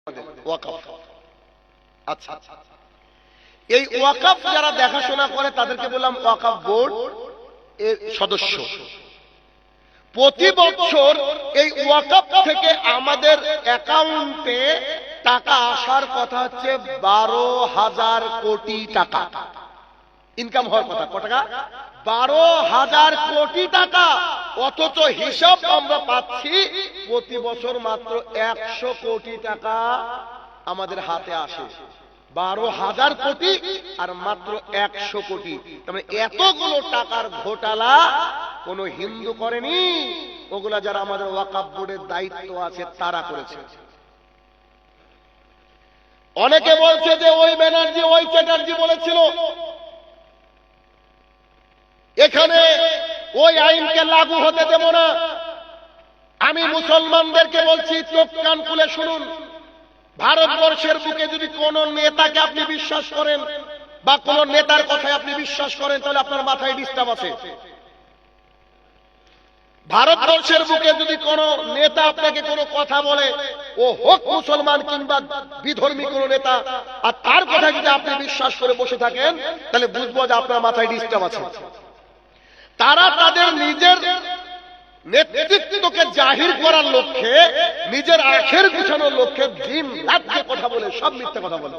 ওয়াকফ। আচ্ছা, এই ওয়াকফ যারা দেখাশোনা করে তাদেরকে বললাম ওয়াকফ বোর্ড এর সদস্য। প্রতি বছর এই ওয়াকফ থেকে আমাদের অ্যাকাউন্টে টাকা আসার কথা হচ্ছে 12,000 কোটি টাকা ইনকাম হওয়ার কথা। কত টাকা? 12,000 কোটি টাকা। অথচ হিসাব আমরা পাচ্ছি প্রতি বছর মাত্র 100 কোটি টাকা আমাদের হাতে আসে। 12,000 কোটি আর মাত্র 100 কোটি, তার মানে এতগুলো টাকার ঘোটালা কোন হিন্দু করেনি, ওগুলা যারা আমাদের ওয়াকফ বোর্ডের দায়িত্ব আছে তারা করেছে। অনেকে বলছে যে ওই ব্যানার্জি ওই চ্যাটার্জি বলেছিল এখানে ওই আইনকে লাগু হতে দেব না। আমি মুসলমানদেরকে বলছি, চোখ কান খুলে শুনুন। ভারতবর্ষের বুকে যদি কোন নেতাকে আপনি বিশ্বাস করেন বা কোন নেতার কথায় আপনি বিশ্বাস করেন, তাহলে আপনার মাথায় ডিস্টার্ব আছে। ভারতবর্ষের বুকে যদি কোন নেতা আপনাকে কোনো কথা বলে, ও হোক মুসলমান কিংবা বিধর্মী কোন নেতা, আর তার কথা যদি আপনি বিশ্বাস করে বসে থাকেন, তাহলে বুঝবো যে আপনার মাথায় ডিস্টার্ব আছে। তারা তাদের নিজের নেতৃত্বকে জাহির করার লক্ষ্যে, নিজের আখের গুছানোর লক্ষ্যে দিন রাত যে কথা বলে, সব মিথ্যা কথা বলে।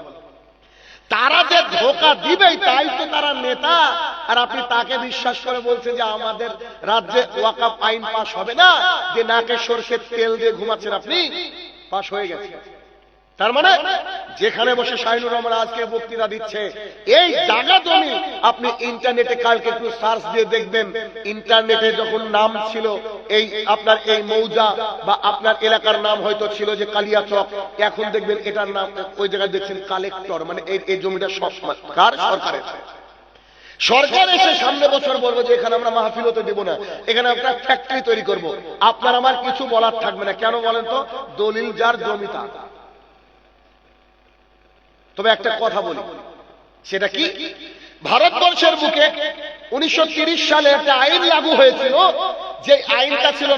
তারা যে ধোঁকা দিবেই, তাই তো তারা নেতা। আর আপনি তাকে বিশ্বাস করে বলছেন যে আমাদের রাজ্যে ওয়াকফ আইন পাস হবে না, যে নাকে সরষের তেল দিয়ে ঘুমাচ্ছেন আপনি, পাস হয়ে গেছে। তার মানে যেখানে বসে শাহিনুর রহমান আজকে বক্তৃতা দিচ্ছে, এই জায়গা জমি আপনি ইন্টারনেটে কালকে একটু সার্চ দিয়ে দেখবেন। ইন্টারনেটে যখন নাম ছিল এই আপনার এই মৌজা বা আপনার এলাকার নাম হয়তো ছিল যে কালিয়াচক, এখন দেখবেন এটার নাম ওই জায়গায় দেখছেন কালেক্টর। মানে এই জমিটা সরকারের। সরকার এসে সামনে বছর বলবো যে এখানে আমরা মাহফিল হতে দেব না, এখানে একটা ফ্যাক্টরি তৈরি করব। আপনার আমার কিছু বলার থাকবে না। কেন বলেন তো? দলিল যার জমি তার। তবে একটা কথা বলি, সেটা কি, ভারতবর্ষের বুকে 1930 সালে একটা আইন লাগু হয়েছিল, যে আইনটা ছিল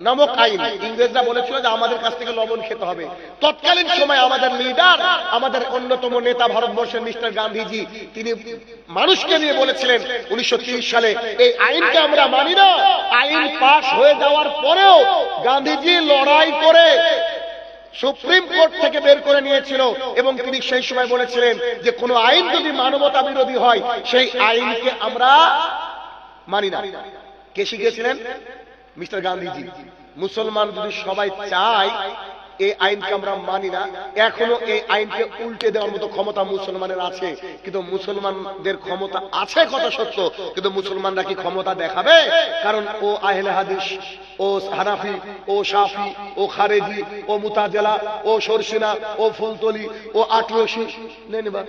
নমক আইন। ইংরেজরা বলেছিল যে আমাদের কাছ থেকে লবণ খেতে হবে। তৎকালীন সময় আমাদের লিডার, আমাদের অন্যতম নেতা ভারতবর্ষের মিস্টার গান্ধীজি, তিনি মানুষকে নিয়ে বলেছিলেন 1930 সালে এই আইনকে আমরা মানি না। আইন পাশ হয়ে যাওয়ার পরেও গান্ধীজি লড়াই করে সুপ্রিম কোর্ট থেকে বের করে নিয়েছিল, এবং তিনি সেই সময় বলেছিলেন যে কোন আইন যদি মানবতা বিরোধী হয় সেই আইনকে আমরা মানি না। কে শিখিয়েছিলেন? মিস্টার গান্ধীজি। মুসলমান যদি সবাই চায় এই আইনকে আমরা মানি না, এখনো এই আইনকে উল্টে দেওয়ার মতো ক্ষমতা মুসলমানের আছে। কিন্তু মুসলমানদের ক্ষমতা আছে কথা সত্য, কিন্তু মুসলমানরা কি ক্ষমতা দেখাবে? কারণ ও আহলে হাদিস, ও হানাফি, ও শাফি, ও খারেজি, ও মুতাজিলা, ও শর্ষিনা, ও ফুলতলি, ও আটরশি, নেনবা,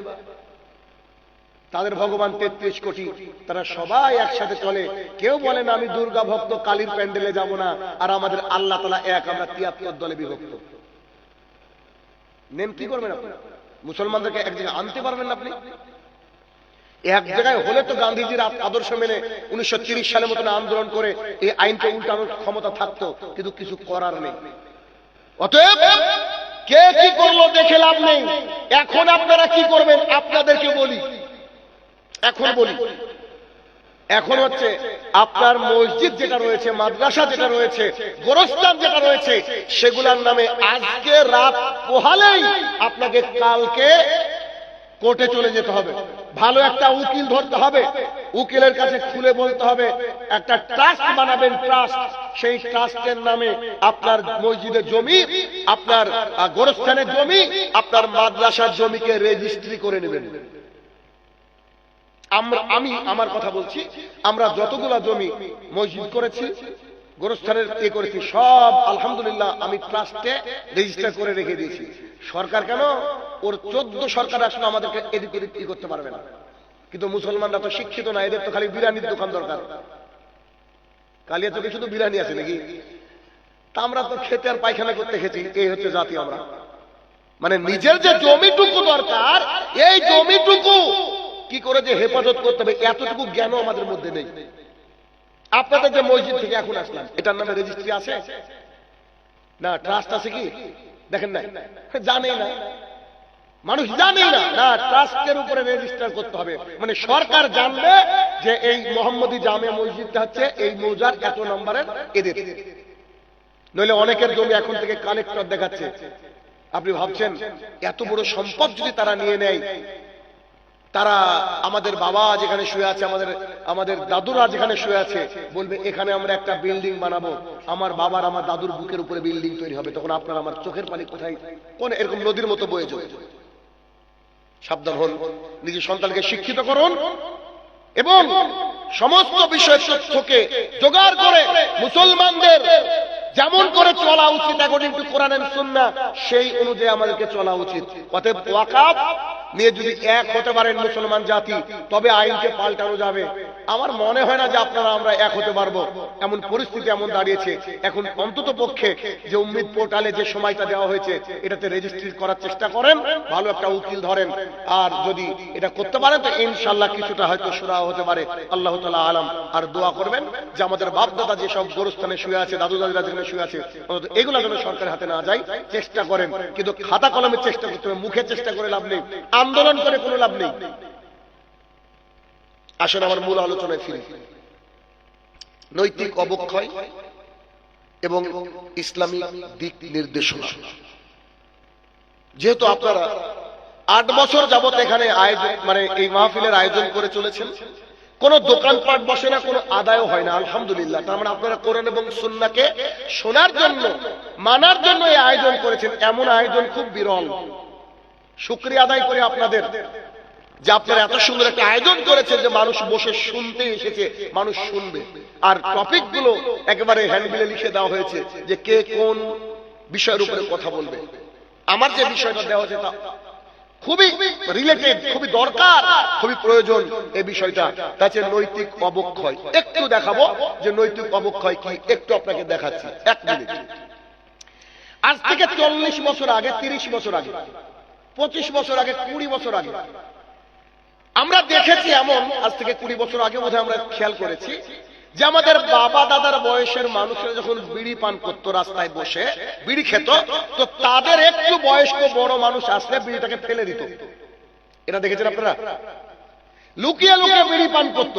তাদের ভগবান 33 কোটি, তারা সবাই একসাথে চলে। কেউ বলে না আমি দুর্গা ভক্ত, কালীর প্যান্ডেলে যাব না, আর আমাদের আল্লাহ তাআলা এক, আমরা 73 দলে বিভক্ত। নেন কি করবেন আপনি? মুসলমানদেরকে এক জায়গায় আনতে পারবেন না আপনি? এক জায়গায় হলে তো গান্ধীজির আদর্শ মেনে 1930 সালের মতন আন্দোলন করে এই আইনকে উল্টানোর ক্ষমতা থাকতো, কিন্তু কিছু করার নেই। অতএব কে কি করলো দেখে লাভ নেই। এখন আপনারা কি করবেন আপনাদেরকে বলি। এখন হচ্ছে আপনার মসজিদ যেটা রয়েছে, মাদ্রাসা যেটা রয়েছে, গোরস্থান যেটা রয়েছে, সেগুলোর নামে আজকে রাত পোহালেই আপনাকে কালকে কোর্টে চলে যেতে হবে। ভালো একটা উকিল ধরতে হবে, উকিলের কাছে খুলে বলতে হবে একটা ট্রাস্ট বানাবেন, ট্রাস্ট। সেই ট্রাস্টের নামে আপনার মসজিদের জমি, আপনার গোরস্থানের জমি, আপনার মাদ্রাসার জমিকে রেজিস্ট্রি করে নেবেন। আমি আমার কথা বলছি, আমরা যতগুলা জমি মসজিদ করেছি, গোরস্থানের করেছি, সব আলহামদুলিল্লাহ আমি ট্রাস্টে রেজিস্টার করে রেখে দিয়েছি। সরকার কেন, ওর 14 সরকার আসলে আমাদেরকে এদিক ওদিক কি করতে পারবে না। কিন্তু মুসলমানরা তো শিক্ষিত না, এদের তো খালি বিরিয়ানির দোকান দরকার। কালিয়াচকে শুধু বিরিয়ানি আছে নাকি? তা আমরা তো খেতে আর পায়খানা করতে খেছি। এই হচ্ছে জাতি আমরা। মানে নিজের যে জমিটুকু দরকার, এই জমিটুকু কি করে যে হেফাজত করতে হবে, এতটুকু জ্ঞানও আমাদের মধ্যে নেই। আপনাদের যে মসজিদ থেকে এখন আসলাম, এটার নামে রেজিস্ট্রি আছে না? ট্রাস্ট আছে কি? দেখেন না, জানে না, মানুষ জানে না। না, ট্রাস্টের উপরে রেজিস্টার করতে হবে, মানে সরকার জানবে যে এই মোহাম্মদী জামে মসজিদটা হচ্ছে এই মৌজার এত নম্বরের এদের। নইলে অনেকের জমি এখন থেকে কালেক্টর দেখাচ্ছে। আপনি ভাবছেন এত বড় সম্পদ যদি তারা নিয়ে নেয়, তারা আমাদের বাবা যেখানে শুয়ে আছে, আমাদের দাদুরা যেখানে শুয়ে আছে, বলবে এখানে আমরা একটা বিল্ডিং বানাবো, আমার বাবার আমার দাদুর বুকের উপরে বিল্ডিং তৈরি হবে। তখন আপনার আমার চোখের পানি কোথায়, কোন এরকম নদীর মতো বয়ে যাবে। সাবধান হন, নিজের সন্তানকে শিক্ষিত করুন এবং সমস্ত বিষয় তথ্যকে জোগাড় করে মুসলমানদের যেমন করে চলা উচিত অ্যাকর্ডিং টু কোরআন এন্ড সুন্নাহ, সেই অনুযায়ী আমাদেরকে চলা উচিত। অতএব ওয়াকাফ নিয়ে যদি এক হতে পারেন মুসলমান জাতি, তবে আইনকে পাল্টানো যাবে। আমার মনে হয় না যে আপনারা আমরা এক হতে পারবো, এমন পরিস্থিতি এমন দাঁড়িয়েছে। এখন অন্তত পক্ষে যে উম্মিদ পোর্টালে যে সময়টা দেওয়া হয়েছে, এটাতে রেজিস্ট্রি করার চেষ্টা করেন, ভালো একটা উকিল ধরেন, আর যদি এটা করতে পারেন তো ইনশাআল্লাহ কিছুটা হয়তো সুরাহ হতে পারে। আল্লাহ তাআলা আলাম। আর দোয়া করবেন যে আমাদের বাপ দাদা যেসব গোরস্থানে শুয়ে আছে, দাদু দাদিরা যেখানে শুয়ে আছে, এগুলো যেন সরকারের হাতে না যায়, চেষ্টা করেন। কিন্তু খাতা কলমের চেষ্টা করতে হবে, মুখে চেষ্টা করে লাভ নেই, আন্দোলন করে কোনো লাভ নেই। আসলে আমার মূল আলোচনায় ফিরে, নৈতিক অবক্ষয় এবং ইসলামী দিক নির্দেশনা। যেহেতু আপনারা 8 বছর যাবত এখানে আয়োজন, মানে এই মাহফিলের আয়োজন করে চলেছেন, কোন দোকানপাট বসে না, কোনো আদায়ও হয় না, আলহামদুলিল্লাহ। তার মানে আপনারা কোরআন এবং সুন্নাহকে শোনার জন্য, মানার জন্য এই আয়োজন করেছেন। এমন আয়োজন খুব বিরল। শুকরিয়া আদায় করে আপনাদের যে আপনারা এত সুন্দর একটা আয়োজন করেছেন, যে মানুষ বসে শুনতে এসেছে, মানুষ শুনবে। আর টপিক গুলো একেবারে হ্যান্ডবিলে লিখে দেওয়া হয়েছে যে কে কোন বিষয়ের উপরে কথা বলবে। আমার যে বিষয়টা দেওয়া হয়েছে তা খুবই রিলেটেড, খুবই দরকার, খুবই প্রয়োজন এই বিষয়টা। তাছে নৈতিক অবক্ষয় একটু দেখাবো যে নৈতিক অবক্ষয় কি, একটু আপনাকে দেখাচ্ছি 1 মিনিট। আজ থেকে 40 বছর আগে, 30 বছর আগে, 25 বছর আগে, 20 বছর আগে আমরা দেখেছি এমন, আজ থেকে 20 বছর আগে বোধহয় আমরা খেয়াল করেছি যে আমাদের বাবা দাদার বয়সের মানুষেরা যখন বিড়ি পান করতো, রাস্তায় বসে বিড়ি খেত, তো তাদের একটু বয়স্ক বড় মানুষ আসলে বিড়িটাকে ফেলে দিত। এটা দেখেছেন আপনারা? লুকিয়ে লুকিয়ে বিড়ি পান করত।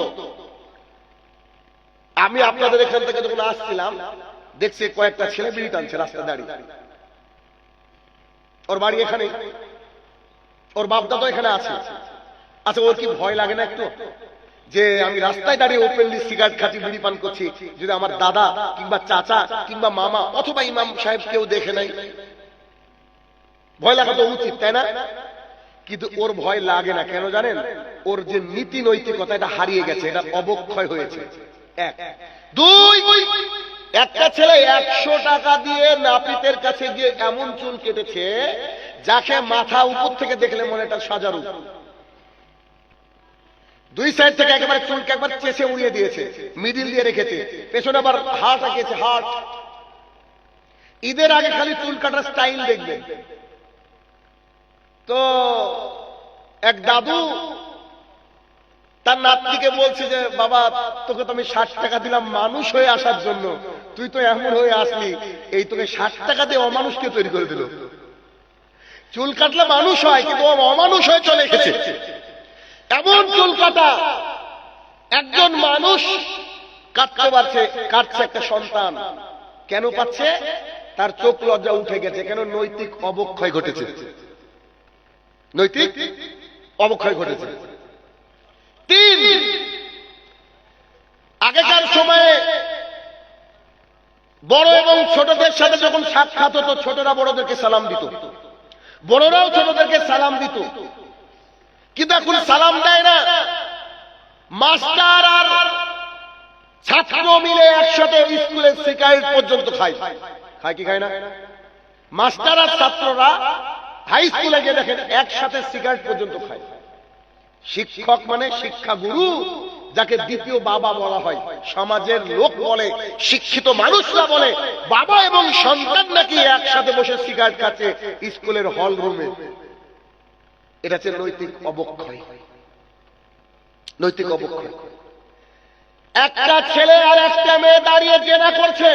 আমি আপনাদের এখান থেকে যখন আসছিলাম, দেখছি কয়েকটা ছেলে বিড়ি টানছে রাস্তায় দাঁড়িয়ে। ওর বাড়ি এখানে, ওর বাপ দাদা এখানে আছে। আচ্ছা, ওর কি ভয় লাগে না একটু যে আমি রাস্তায় দাঁড়িয়ে ওপেনলি সিগারেট খাচ্ছি, বিড়ি পান করছি, যদি আমার দাদা কিংবা চাচা কিংবা মামা অথবা ইমাম সাহেব কেউ দেখে নাই? ভয় লাগা তো উচিত, তাই না? কিন্তু ওর ভয় লাগে না, কেন জানেন? ওর যে নীতি নৈতিকতা, এটা হারিয়ে গেছে, এটা অবক্ষয় হয়েছে। 1 2, একটা ছেলে 100 টাকা দিয়ে নাপিতের কাছে গিয়ে এমন চুল কেটেছে যাকে মাথা উপর থেকে দেখলে মনে এটা সাজারু। 2 সাইড থেকে একেবারে চুলকে একবার চেষে উড়িয়ে দিয়েছে, মিডিল দিয়ে রেখেছে, পেছনে আবার হাট আঁকিয়েছে, হাট। ঈদের আগে খালি চুল কাটার স্টাইল দেখবেন। তো এক দাদু তার নাতনিকে বলছে যে বাবা, তোকে তো আমি 60 টাকা দিলাম মানুষ হয়ে আসার জন্য, তুই তো এমন হয়ে আসলি, এই তোকে 60 টাকা দিয়ে অমানুষকে তৈরি করে দিল। চুল কাটলে মানুষ হয়, কিন্তু অমানুষ হয়ে চলে এসেছে। এমন চুল কাটা একজন মানুষ কাটতে পারছে, কাটছে একটা সন্তান। কেন পাচ্ছে? তার চোখ লজ্জা উঠে গেছে। কেন? নৈতিক অবক্ষয় ঘটেছে, নৈতিক অবক্ষয় ঘটেছে। 3, আগেকার সময়ে বড় এবং ছোটদের সাথে যখন সাক্ষাৎ হতো, ছোটরা বড়দেরকে সালাম দিত, বড়রাও ছোটদেরকে সালাম দিত। কিন্তু এখন সালাম দেয় না। মাস্টার আর ছাত্র মিলে একসাথে স্কুলে সিগারেট পর্যন্ত খায়। খায় কি খায় না? মাস্টার আর ছাত্ররা হাই স্কুলে গিয়ে দেখেন একসাথে সিগারেট পর্যন্ত খায়। শিক্ষক মানে শিক্ষা গুরু, যাকে দ্বিতীয় বাবা বলা হয়। সমাজের লোক বলে, শিক্ষিত মানুষরা বলে, বাবা এবং সন্তান নাকি একসাথে বসে সিগারেট খাচ্ছে স্কুলের হল রুমে। এটা হচ্ছে নৈতিক অবক্ষয়, নৈতিক অবক্ষয়। একটা ছেলে আর একটা মেয়ে দাঁড়িয়ে জেনা করছে,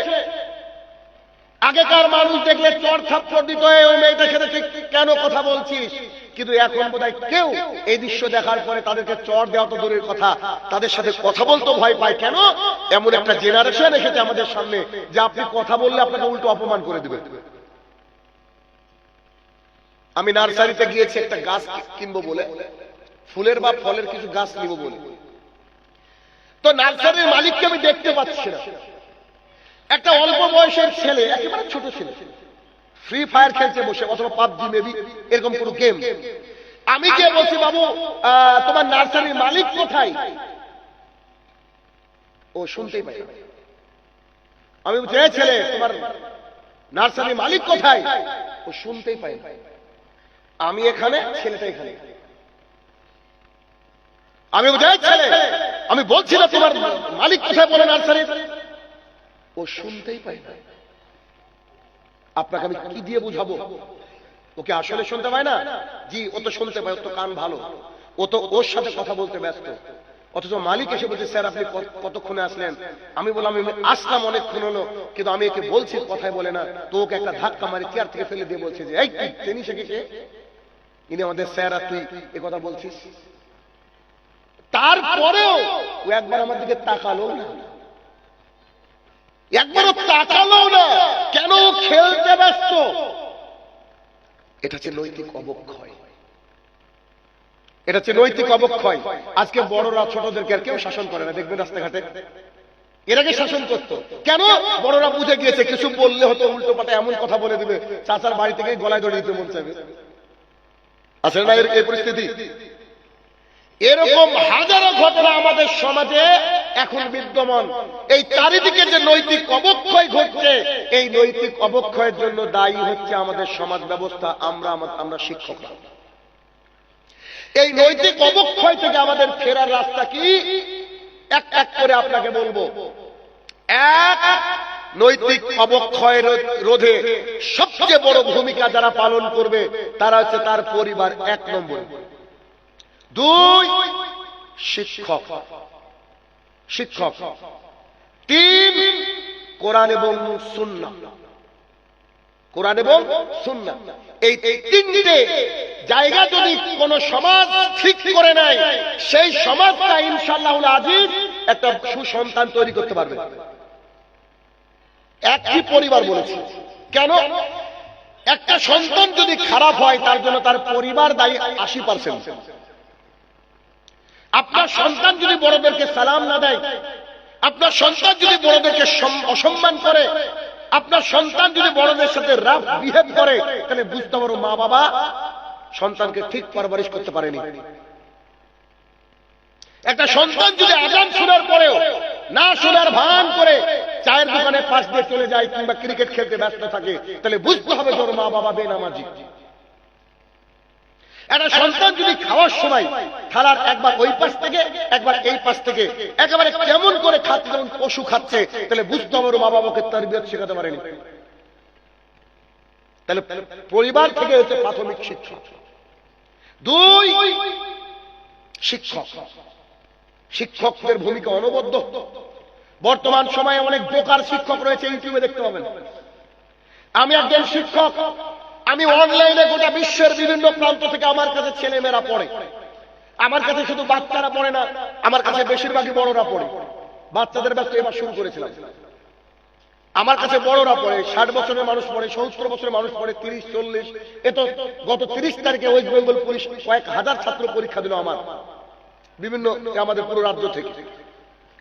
আগেকার মানুষ দেখলে চড় থাপ্পড় দিত, ও মেয়েটার সাথে তুই কেন কথা বলছিস, কিন্তু এখন বোধহয় কেউ এই দৃশ্য দেখার পরে তাদেরকে চড় দেওয়া তো দূরের কথা, তাদের সাথে কথা বলতে ভয় পায়। কেন? এমন একটা জেনারেশন এসেছে আমাদের সামনে যে আপনি কথা বললে আপনাকে উল্টো অপমান করে দেবে। আমি নার্সারিতে গিয়েছি একটা গাছ কিনবো বলে, ফুলের বা ফলের কিছু গাছ নিব বলে। তো নার্সারির মালিককে আমি দেখতে পাচ্ছি না। একটা অল্প বয়সের ছেলে, একেবারে ছোট ছেলে, ফ্রি ফায়ার খেলছে বসে, অথবা পাবজি মেবি, এরকম কোন গেম। আমি গিয়ে বলছি, বাবু তোমার নার্সারির মালিক কোথায়? ও শুনতেই পাই। আমি বলছি, এই ছেলে তোমার নার্সারির মালিক কোথায়? ও শুনতেই পাই। আমি এখানে, ছেলেটা এখানে। আমি বলছি, এই ছেলে আমি বলছি না তোমার মালিক কোথায় বলে নার্সারির? ও শুনতেই পাই না। আপনাকে আমি কি দিয়ে বুঝাবো? ওকে আসলে শুনতে পায় না? জি, ও তো শুনতে পায়, ও তো কান ভালো, ও তো ওর সাথে কথা বলতে ব্যস্ত। অথচ মালিক এসে বলছে, স্যার আপনি কতক্ষণে আসলেন? আমি বললাম, আমি আসলাম অনেকক্ষণ হলো, কিন্তু আমি একে বলছি কথাই বলে না। তো ওকে একটা ধাক্কা মারি চেয়ার থেকে ফেলে দিয়ে বলছে যে, এই চিনিস একে কে? ইনি আমাদের স্যার, আর তুই এ কথা বলছিস? তারপরেও ও একবার আমার দিকে তাকালো না, একবারও তাকালো না। কেন? খেলতে ব্যস্ত। এটা হচ্ছে নৈতিক অবক্ষয়, এটা হচ্ছে নৈতিক অবক্ষয়। আজকে বড়রা ছোটদেরকে আর কেউ শাসন করে না, দেখবেন রাস্তাঘাটে। এর আগে শাসন করতো। কেন? বড়রা বুঝে গিয়েছে কিছু বললে হতো উল্টো পাল্টা এমন কথা বলে দিবে, চাচার বাড়ি থেকে গলায় ধরে দিতে মন চাইবে। আসলে না এই পরিস্থিতি? এরকম হাজারো ঘটনা আমাদের সমাজে এখন বিদ্যমান। এই চারিদিকে যে নৈতিক অবক্ষয় ঘটছে, এই নৈতিক অবক্ষয়ের জন্য দায়ী হচ্ছে আমাদের সমাজ ব্যবস্থা, আমরা শিক্ষকরা। এই নৈতিক অবক্ষয় থেকে আমাদের ফেরার রাস্তা কি? এক এক করে আপনাকে বলবো। এক, নৈতিক অবক্ষয় রোধে সবচেয়ে বড় ভূমিকা যারা পালন করবে তারা হচ্ছে তার পরিবার, 1 নম্বর। 2, শিক্ষক। 3, কোরআন এবং সুন্নাহ। কোরআন এবং সুন্নাহ, এই তিনটে জায়গা যদি কোন সমাজ ঠিক করে নেয়, সেই সমাজটা ইনশাআল্লাহুল আজিজ একটা সুসন্তান তৈরি করতে পারবে। একই পরিবার বলেছি। কেন? একটা সন্তান যদি খারাপ হয়, তার জন্য তার পরিবার দায়ী 80%। আপনার সন্তান যদি বড়দেরকে সালাম না দেয়, আপনার সন্তান যদি বড়দেরকে অসম্মান করে, আপনার সন্তান যদি বড়দের সাথে রাফ বিহেভ করে, তাহলে বুঝতে পারো মা বাবা সন্তানকে ঠিক পরবরিশ করতে পারেনি। একটা সন্তান যদি আজান শোনার পরেও না শোনার ভান করে চায়ের দোকানে পাশ দিয়ে চলে যায় কিংবা ক্রিকেট খেলতে ব্যস্ত থাকে, তাহলে বুঝতে হবে তোর মা বাবা বেনামাজি। একটা সন্তান যদি খাওয়ার সময় থালার একবার ওই পাশ থেকে একবার এই পাশ থেকে একেবারে কেমন করে খাচ্ছে, যেমন পশু খাচ্ছে, তাহলে বুঝতে হবে মা বাবাকে তারবিয়ত শেখাতে পারেনি। তাহলে পরিবার থেকে হচ্ছে প্রাথমিক শিক্ষা। 2, শিক্ষক। শিক্ষকদের ভূমিকা অনবদ্য। বর্তমান সময়ে অনেক বেকার শিক্ষক রয়েছে, ইউটিউবে দেখতে পাবেন। আমি একজন শিক্ষক, আমি অনলাইনে গোটা বিশ্বের বিভিন্ন প্রান্ত থেকে আমার কাছে ছেলেমেয়েরা পড়ে। আমার কাছে শুধু বাচ্চারা পড়ে না, আমার কাছে বেশিরভাগই বড়রা পড়ে। বাচ্চাদের ব্যস্ত এবার শুরু করেছিলাম। আমার কাছে বড়রা পড়ে, 60 বছরের মানুষ পড়ে, 70 বছরের মানুষ পড়ে, 30, 40। এ তো গত 30 তারিখে ওয়েস্ট বেঙ্গল পুলিশ কয়েক হাজার ছাত্র পরীক্ষা দিল আমার, বিভিন্ন আমাদের পুরো রাজ্য থেকে।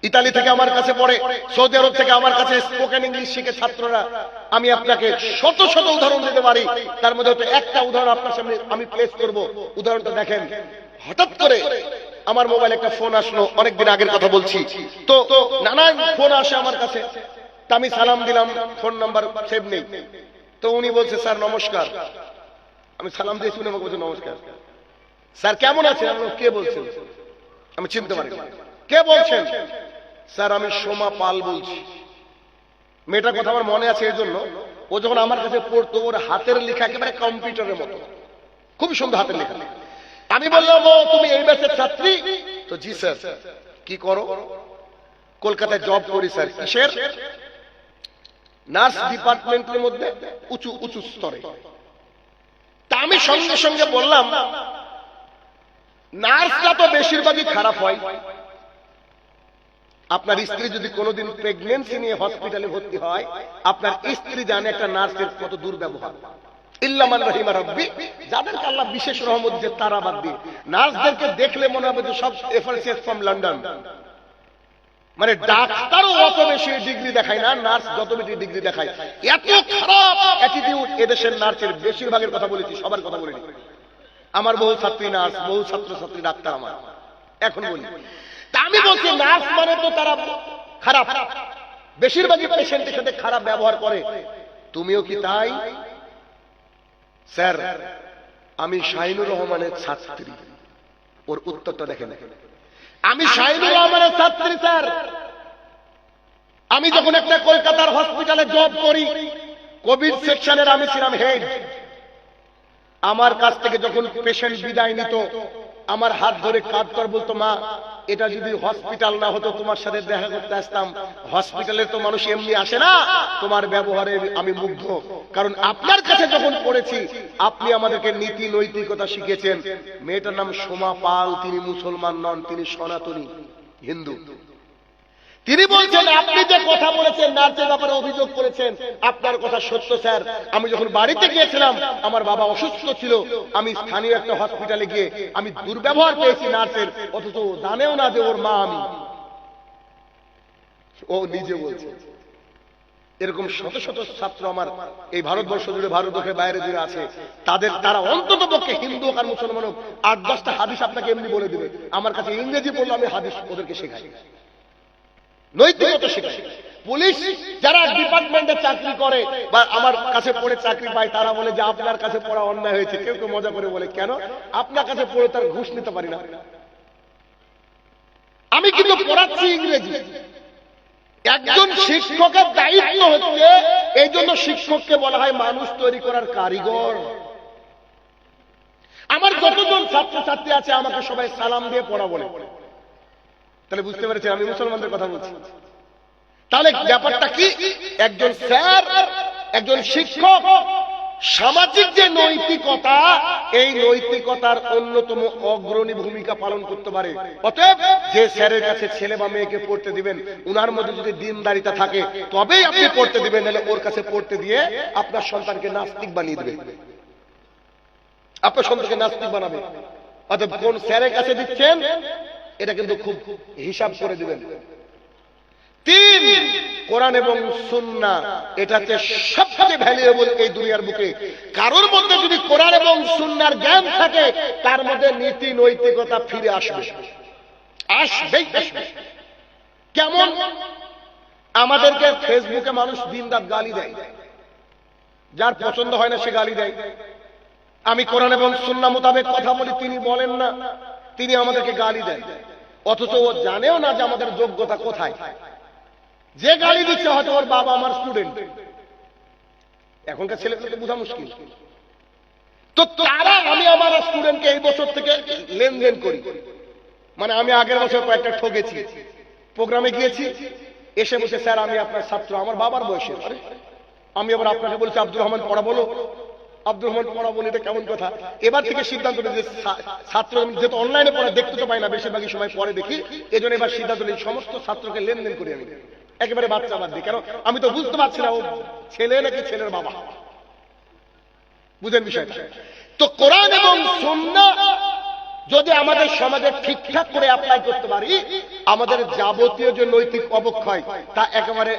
ইতালি থেকে আমার কাছে পড়ে, সৌদি আরব থেকে আমার কাছে স্পোকেন ইংলিশ শিখে ছাত্ররা। আমি আপনাকে শত শত উদাহরণ দিতে পারি, তার মধ্যে একটা উদাহরণ আপনার সামনে আমি প্লেস করব। উদাহরণটা দেখেন। হঠাৎ করে আমার মোবাইলে একটা ফোন আসলো, অনেকদিন আগের কথা বলছি। তো নানান ফোন আসে আমার কাছে, তা আমি সালাম দিলাম, ফোন নাম্বার সেভ নেই। তো উনি বলছে, স্যার নমস্কার। আমি সালাম দিয়েছি, উনি আমাকে বলছে নমস্কার। স্যার কেমন আছেন? আমি কে বলছেন? আমি চিনতে পারি। কে বলছেন? স্যার আমি সোমা পাল বলছি। মেয়েটার কথা আমার মনে আছে, এই জন্য ও যখন আমার কাছে পড়তো, ওর হাতের লেখা একেবারে কম্পিউটারের মতো, খুব সুন্দর হাতের লেখা। আমি বললাম, ও তুমি এই ব্যাচের ছাত্রী? তো জি স্যার। কি করো? কলকাতায় জব করি স্যার। কিসের? নার্স ডিপার্টমেন্টের মধ্যে উঁচু উঁচু স্তরে। তা আমি সঙ্গে সঙ্গে বললাম, নার্সরা তো বেশিরভাগই খারাপ হয়। আপনার স্ত্রী যদি কোনোদিন প্রেগনেন্সি নিয়ে হসপিটালে ভর্তি হয়, আপনার স্ত্রী জানে একটা নার্সের কত দুর্ব্যবহার। ইল্লামান রহিমা রব্বি, যাদেরকে আল্লাহ বিশেষ রহমত যে তারা বাদ দিয়ে, নার্সদেরকে দেখলে মনে হবে যে সব এফারসিএস ফ্রম লন্ডন। মানে ডাক্তারও অত বেশি ডিগ্রি দেখায় না, নার্স যত বেশি ডিগ্রি দেখায়। এত খারাপ অ্যাটিটিউড এদেশের নার্সের, বেশিরভাগের কথা বলেছি, সবার কথা বলিনি। আমার বহু ছাত্রী নার্স, বহু ছাত্রছাত্রী ডাক্তার আমার, এখন বলি। তা আমি বলছি নার্স মানে তো তারা খারাপ, বেশিরভাগই পেশেন্টের সাথে খারাপ ব্যবহার করে। তুমিও কি তাই? স্যার, আমি শাহিনুর রহমানের ছাত্রী। ওর উত্তরটা দেখেন। আমি শাহিনুর রহমানের ছাত্রী স্যার। আমি যখন একটা কলকাতার হসপিটালে জব করি, কোভিড সেকশনের আমি ছিলাম হেড। আমার কাছ থেকে যখন পেশেন্ট বিদায় নিত, আমার হাত ধরে কাঁদতো, বলতো মা, এটা যদি হসপিটাল না হতো তোমার সাথে দেখা করতে আসতাম। হসপিটালে তো মানুষ এমনি আসে না, তোমার ব্যবহারে আমি মুগ্ধ। কারণ আপনার কাছে যখন পড়েছি, আপনি আমাদেরকে নীতি নৈতিকতা শিখেছেন। মেয়েটার নাম সোমা পাল, তিনি মুসলমান নন, তিনি সনাতনী হিন্দু। তিনি বলছেন আপনি যে কথা বলেছেন, নার্সের ব্যাপারে অভিযোগ করেছেন, আপনার কথা সত্য স্যার। আমি যখন বাড়িতে গিয়েছিলাম, আমার বাবা অসুস্থ ছিল, আমি স্থানীয় একটা হসপিটালে গিয়ে আমি দুর্ব্যবহার পেয়েছি নার্সের, অথচ জানেও না যে ওর মা আমি। ও নিজে বলছে। এরকম শত শত ছাত্র আমার এই ভারতবর্ষ জুড়ে, ভারতবর্ষের বাইরে জুড়ে আছে। তারা অন্তত পক্ষে হিন্দু হোক আর মুসলমান হোক, 8-10টা হাদিস আপনাকে এমনি বলে দেবে। আমার কাছে ইংরেজি পড়লো, আমি হাদিস ওদেরকে শেখাই, নৈতিকতা শেখাই। পুলিশ যারা ডিপার্টমেন্টে চাকরি করে বা আমার কাছে পড়ে চাকরি পায়, তারা বলে যে আপনার কাছে পড়া অন্যায় হয়েছে। কেউ কেউ মজা করে বলে, কেন? আপনার কাছে পড়ে তার ঘুষ নিতে পারি না। আমি কিন্তু পড়াচ্ছি ইংরেজি। একজন শিক্ষকের দায়িত্ব হচ্ছে, এই জন্য শিক্ষককে বলা হয় মানুষ তৈরি করার কারিগর। আমার যতজন ছাত্রছাত্রী আছে, আমাকে সবাই সালাম দিয়ে পড়া বলে। তাহলে বুঝতে পেরেছেন আমি মুসলমানদের কথা বলছি। তাহলে ব্যাপারটা কি? একজন স্যার, একজন শিক্ষক সামাজিক যে নৈতিকতা, এই নৈতিকতার অন্যতম অগ্রণী ভূমিকা পালন করতে পারে। অতএব যে স্যারের কাছে ছেলে বা মেয়েকে পড়তে দিবেন, উনার মধ্যে যদি দিনদারিতা থাকে, তবেই আপনি পড়তে দিবেন। নাহলে ওর কাছে পড়তে দিয়ে আপনার সন্তানকে নাস্তিক বানিয়ে দিবেন, আপনার সন্তানকে নাস্তিক বানাবে। অতএব কোন স্যারের কাছে দিচ্ছেন, এটা কিন্তু খুব হিসাব করে দিবেন। 3, কোরআন এবং সুন্নাহ, এটা হচ্ছে সবচেয়ে ভ্যালুয়েবল এই দুনিয়ার বুকে। কারোর মধ্যে যদি কোরআন এবং সুন্নাহর জ্ঞান থাকে, তার মধ্যে নীতি নৈতিকতা ফিরে আসবে, আসবেই আসবে। কেমন? আমাদেরকে ফেসবুকে মানুষ দিনরাত গালি দেয়, যার পছন্দ হয় না সে গালি দেয়। আমি কোরআন এবং সুন্নাহ মোতাবেক কথা বলি, তিনি বলেন না, তিনি আমাদেরকে গালি দেন। অথচ ও জানেও না যে আমাদের যোগ্যতা কোথায়। যে গালি দিচ্ছে হয়তো ওর বাবা আমার স্টুডেন্ট। এখনকার ছেলেগুলোকে বোঝা মুশকিল। তো তারা, আমি আমার স্টুডেন্টকে এই বছর থেকে লেনদেন করি। মানে আমি আগের বছর কয়েকটা ঠকেছি, প্রোগ্রামে গিয়েছি, এসে বসে স্যার আমি আপনার ছাত্র, আমার বাবার বয়সের। আরে আমি আবার আপনাকে বলছি আব্দুর রহমান পড়া বলো। আব্দুর রহমান পড়া বলে এটা কেমন কথা? এবার থেকে সিদ্ধান্ত নিই যে ছাত্র, যেহেতু অনলাইনে পড়া দেখতে তো পাই না, বেশিরভাগই সময় পরে দেখি, এই জন্য এবার সিদ্ধান্ত নিই সমস্ত ছাত্রকে লেনদেন করি আমি, একেবারে বাচ্চা বাদ দিই। কেন? আমি তো বুঝতে পারছি না ও ছেলে নাকি ছেলের বাবা। বুঝেন বিষয়টা? তো কোরআন এবং সুন্নাহ যদি আমাদের সমাজে ঠিকঠাক করে অ্যাপ্লাই করতে পারি, আমাদের যাবতীয় যে নৈতিক অবক্ষয়, তা একেবারে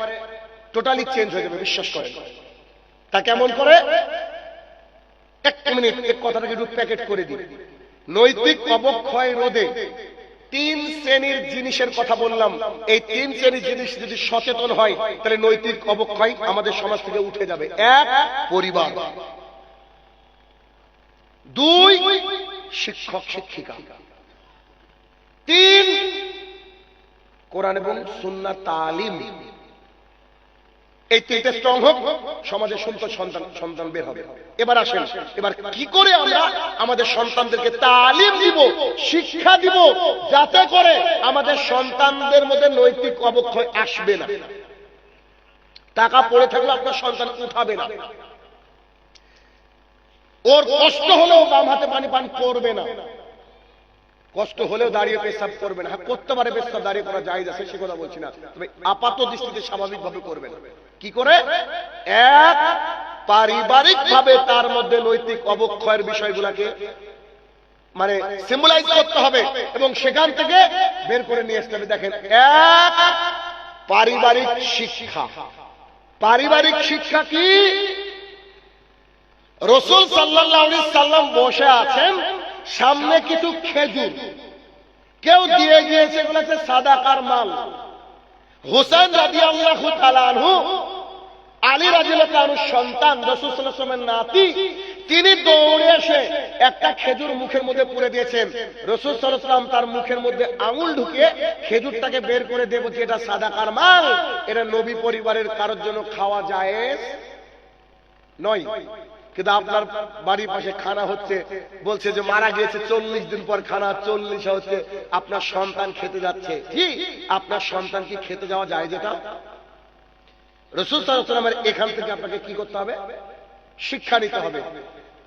টোটালি চেঞ্জ হয়ে যাবে, বিশ্বাস করেন। তা কেমন করে? এক মিনিট, এক কথাটাকে একটু প্যাকেট করে দিই। নৈতিক অবক্ষয় রোধে 3 শ্রেণীর জিনিসের কথা বললাম। এই 3 শ্রেণীর জিনিস যদি সচেতন হয়, তাহলে নৈতিক অবক্ষয় আমাদের সমাজ থেকে উঠে যাবে। 1, পরিবার। 2, শিক্ষক শিক্ষিকা। 3, কোরআন এবং সুন্নাহ তালিম। এই 3টে স্ট্রং হোক, সমাজে সুন্দর সন্তান বের হবে। এবার আসেন, এবার কি করে আমরা আমাদের সন্তানদেরকে তালিম দিব, শিক্ষা দিব, যাতে করে আমাদের সন্তানদের মধ্যে নৈতিক অবক্ষয় আসবে না। টাকা পড়ে থাকলে আপনার সন্তান উঠাবে না, ওর কষ্ট হলেও বাম হাতে পানি পান করবে না, কষ্ট হলেও দাঁড়িয়ে পেশাব করবে না। হ্যাঁ, করতে পারে, পেশাব দাঁড়িয়ে করা জায়েজ আছে, সে কথা বলছি না, তবে আপাত দৃষ্টিতে স্বাভাবিকভাবে করবে না। কি করে? এক, পারিবারিক ভাবে তার মধ্যে নৈতিক অবক্ষয়ের বিষয়গুলোকে মানে সিম্বলাইজ করতে হবে এবং সেখান থেকে বের করে নিয়ে আসতে হবে। দেখেন, এক, পারিবারিক শিক্ষা। পারিবারিক শিক্ষা কি? রাসূল সাল্লাল্লাহু আলাইহি সাল্লাম বসে আছেন, সামনে কিছু খেজুর কেউ দিয়ে গিয়েছে, এগুলো হচ্ছে সাদাকার মাল। হোসেন রাদিয়াল্লাহু তাআলা আনহু, আলী রাদিয়াল্লাহু তাআলার সন্তান, রাসূল সাল্লাল্লাহু আলাইহি ওয়াসাল্লামের নাতি, তিনি দৌড়ে এসে একটা খেজুর মুখের মধ্যে পুরে দিয়েছেন। রাসূল সাল্লাল্লাহু আলাইহি ওয়াসাল্লাম তার মুখের মধ্যে আঙুল ঢুকিয়ে খেজুরটাকে বের করে দেব যে এটা সাদাকার মাল, এটা নবী পরিবারের কারোর জন্য খাওয়া জায়েজ নয়। কিন্তু আপনার বাড়ির পাশে খানা হচ্ছে, বলছে যে মারা গিয়েছে 40 দিন পর খানা 40 হচ্ছে, আপনার সন্তান খেতে যাচ্ছে। কি আপনার সন্তান কি খেতে যাওয়া যায়? যেটা রাসূল সাল্লাল্লাহু আলাইহি ওয়াসাল্লামের এখান থেকে আপনাকে কি করতে হবে? শিক্ষা নিতে হবে।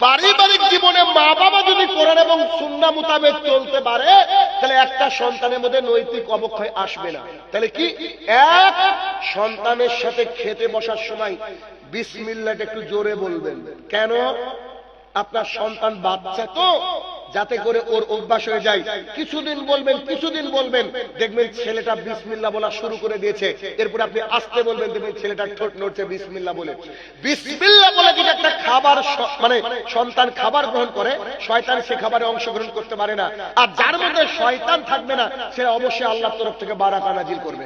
পারিবারিক জীবনে মা বাবা যদি কোরআন এবং সুন্নাহ মোতাবেক চলতে পারে, তাহলে একটা সন্তানের মধ্যে নৈতিক অবক্ষয় আসবে না। তাহলে কি? এক, সন্তানের সাথে খেতে বসার সময় বিসমিল্লাহ একটু জোরে বলবেন। কেন? আপনার সন্তান বাচ্চা তো, যাতে করে ওর অভ্যাস হয়ে যায়। কিছুদিন বলবেন, কিছুদিন বলবেন, দেখবেন ছেলেটা বিসমিল্লাহ বলা শুরু করে দিয়েছে। এরপর আপনি আস্তে বলবেন, দেখবেন ছেলেটা ঠোঁট নড়ছে বিসমিল্লাহ বলে। বিসমিল্লাহ বলে যদি একটা খাবার মানে সন্তান খাবার গ্রহণ করে, শয়তান সে খাবারে অংশগ্রহণ করতে পারে না। আর যার মধ্যে শয়তান থাকবে না, সে অবশ্যই আল্লাহর তরফ থেকে বারাকা নাজিল করবে।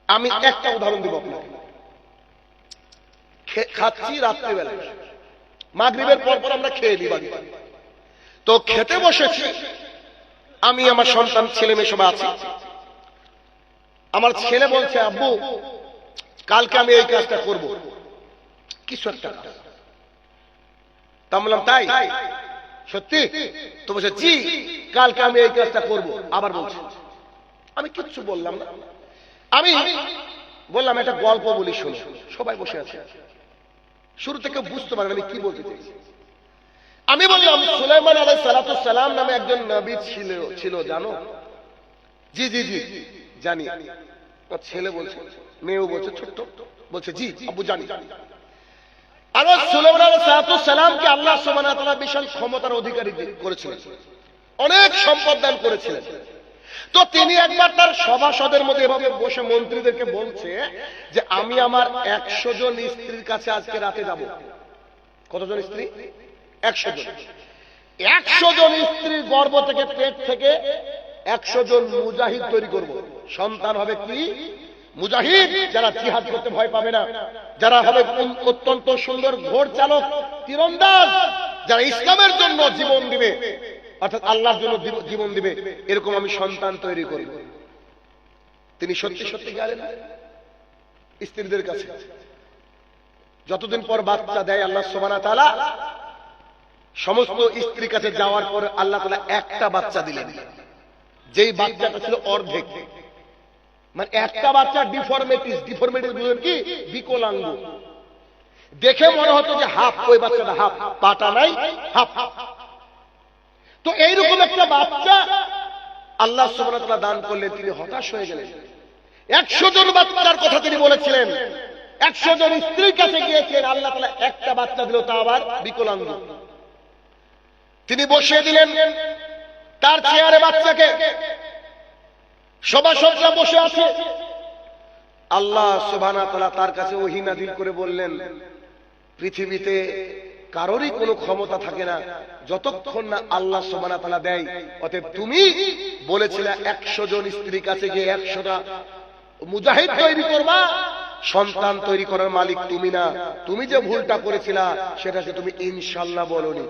আমি একটা উদাহরণ দিব আপনাকে। খাচ্ছি রাত্রিবেলা, মাগরিবের পর পর আমরা খেয়ে নিই বাড়ি, তো খেতে বসেছি আমি, আমার সন্তান ছেলে মেয়ে সবাই আছি। আমার ছেলে বলছে, আব্বু কালকে আমি এই কাজটা করব, কিছু একটা কাজ। তা বললাম, তাই সত্যি? তো বলছে, জি কালকে আমি এই কাজটা করব। আবার বলছে, আমি কিচ্ছু বললাম না। আমি বললাম, একটা গল্প বলি শুনো। সবাই বসে আছে, শুরু থেকে বুঝতে পারেন আমি কি বলতে চাইছি। আমি বললাম, সুলাইমান আলাইহিস সালাতু সালাম নামে একজন নবী ছিল জানো? জি জি জি জানি। ছেলে বলছে, মেয়েও বলছে, ছোট্ট বলছে, জি আব্বু জানি। আর সুলাইমান আলাইহিস সালাতু সালামকে আল্লাহ সুবহানাহু ওয়া তাআলা বিশাল ক্ষমতার অধিকারী করেছিলেন, অনেক সম্পদ দান করেছিলেন। তো তিনি একবার তার সভাসদের মধ্যে এভাবে বসে মন্ত্রীদেরকে বলছে যে আমি আমার 100 জন স্ত্রীর কাছে আজকে রাতে যাব। কতজন স্ত্রী? 100 জন। 100 জন স্ত্রীর গর্ভ থেকে, পেট থেকে 100 জন মুজাহিদ তৈরি করব। সন্তান হবে কি? মুজাহিদ, যারা জিহাদ করতে ভয় পাবে না, যারা হবে অত্যন্ত সুন্দর ঘোড় চালক, তীরন্দাজ, যারা ইসলামের জন্য জীবন দিবে, অর্থাৎ আল্লাহর জন্য জীবন দিবে, এরকম আমি সন্তান তৈরি করব। তিনি সত্যি সত্যি গেলেন স্ত্রীদের কাছে। যতদিন পর বাচ্চা দেয় আল্লাহ সুবহানাহু ওয়া তাআলা, সমস্ত স্ত্রীর কাছে যাওয়ার পর আল্লাহ তাআলা একটা বাচ্চা দিলেন, যেই বাচ্চাটা ছিল অর্ধেক, মানে একটা বাচ্চা ডিফরমিটিস বুঝলেন কি? বিকলাঙ্গ। দেখে মনে হতো যে হাফ, ওই বাচ্চাটা হাফ, পাটা নাই, হাফ। তো এইরকম একটা বাচ্চা আল্লাহ সুবহানাহু ওয়া তাআলা দান করলেন। তিনি হতাশ হয়ে গেলেন। 100 জন বাচ্চার কথা তিনি বলেছিলেন, 100 জন স্ত্রীর কাছে গিয়েছেন, আল্লাহ তাআলা একটা বাচ্চা দিল, তা আবার বিকলাঙ্গ। তিনি বসিয়ে দিলেন তার চেয়ারে বাচ্চাকে, সভাসদরা বসে আছে। আল্লাহ সুবহানাহু ওয়া তাআলা তার কাছে ওহী নাযিল করে বললেন, পৃথিবীতে কারোরই কোনো ক্ষমতা থাকে না যতক্ষণ না আল্লাহ সুবহানাহু ওয়া তাআলা দেয়। অতএব তুমি বলেছিলে 100 জন স্ত্রীর কাছে গিয়ে 100টা মুজাহিদ তৈরি করবা, সন্তান তৈরি করার মালিক তুমি না। তুমি যে ভুলটা করেছিলা সেটাকে তুমি ইনশাআল্লাহ বলোনি,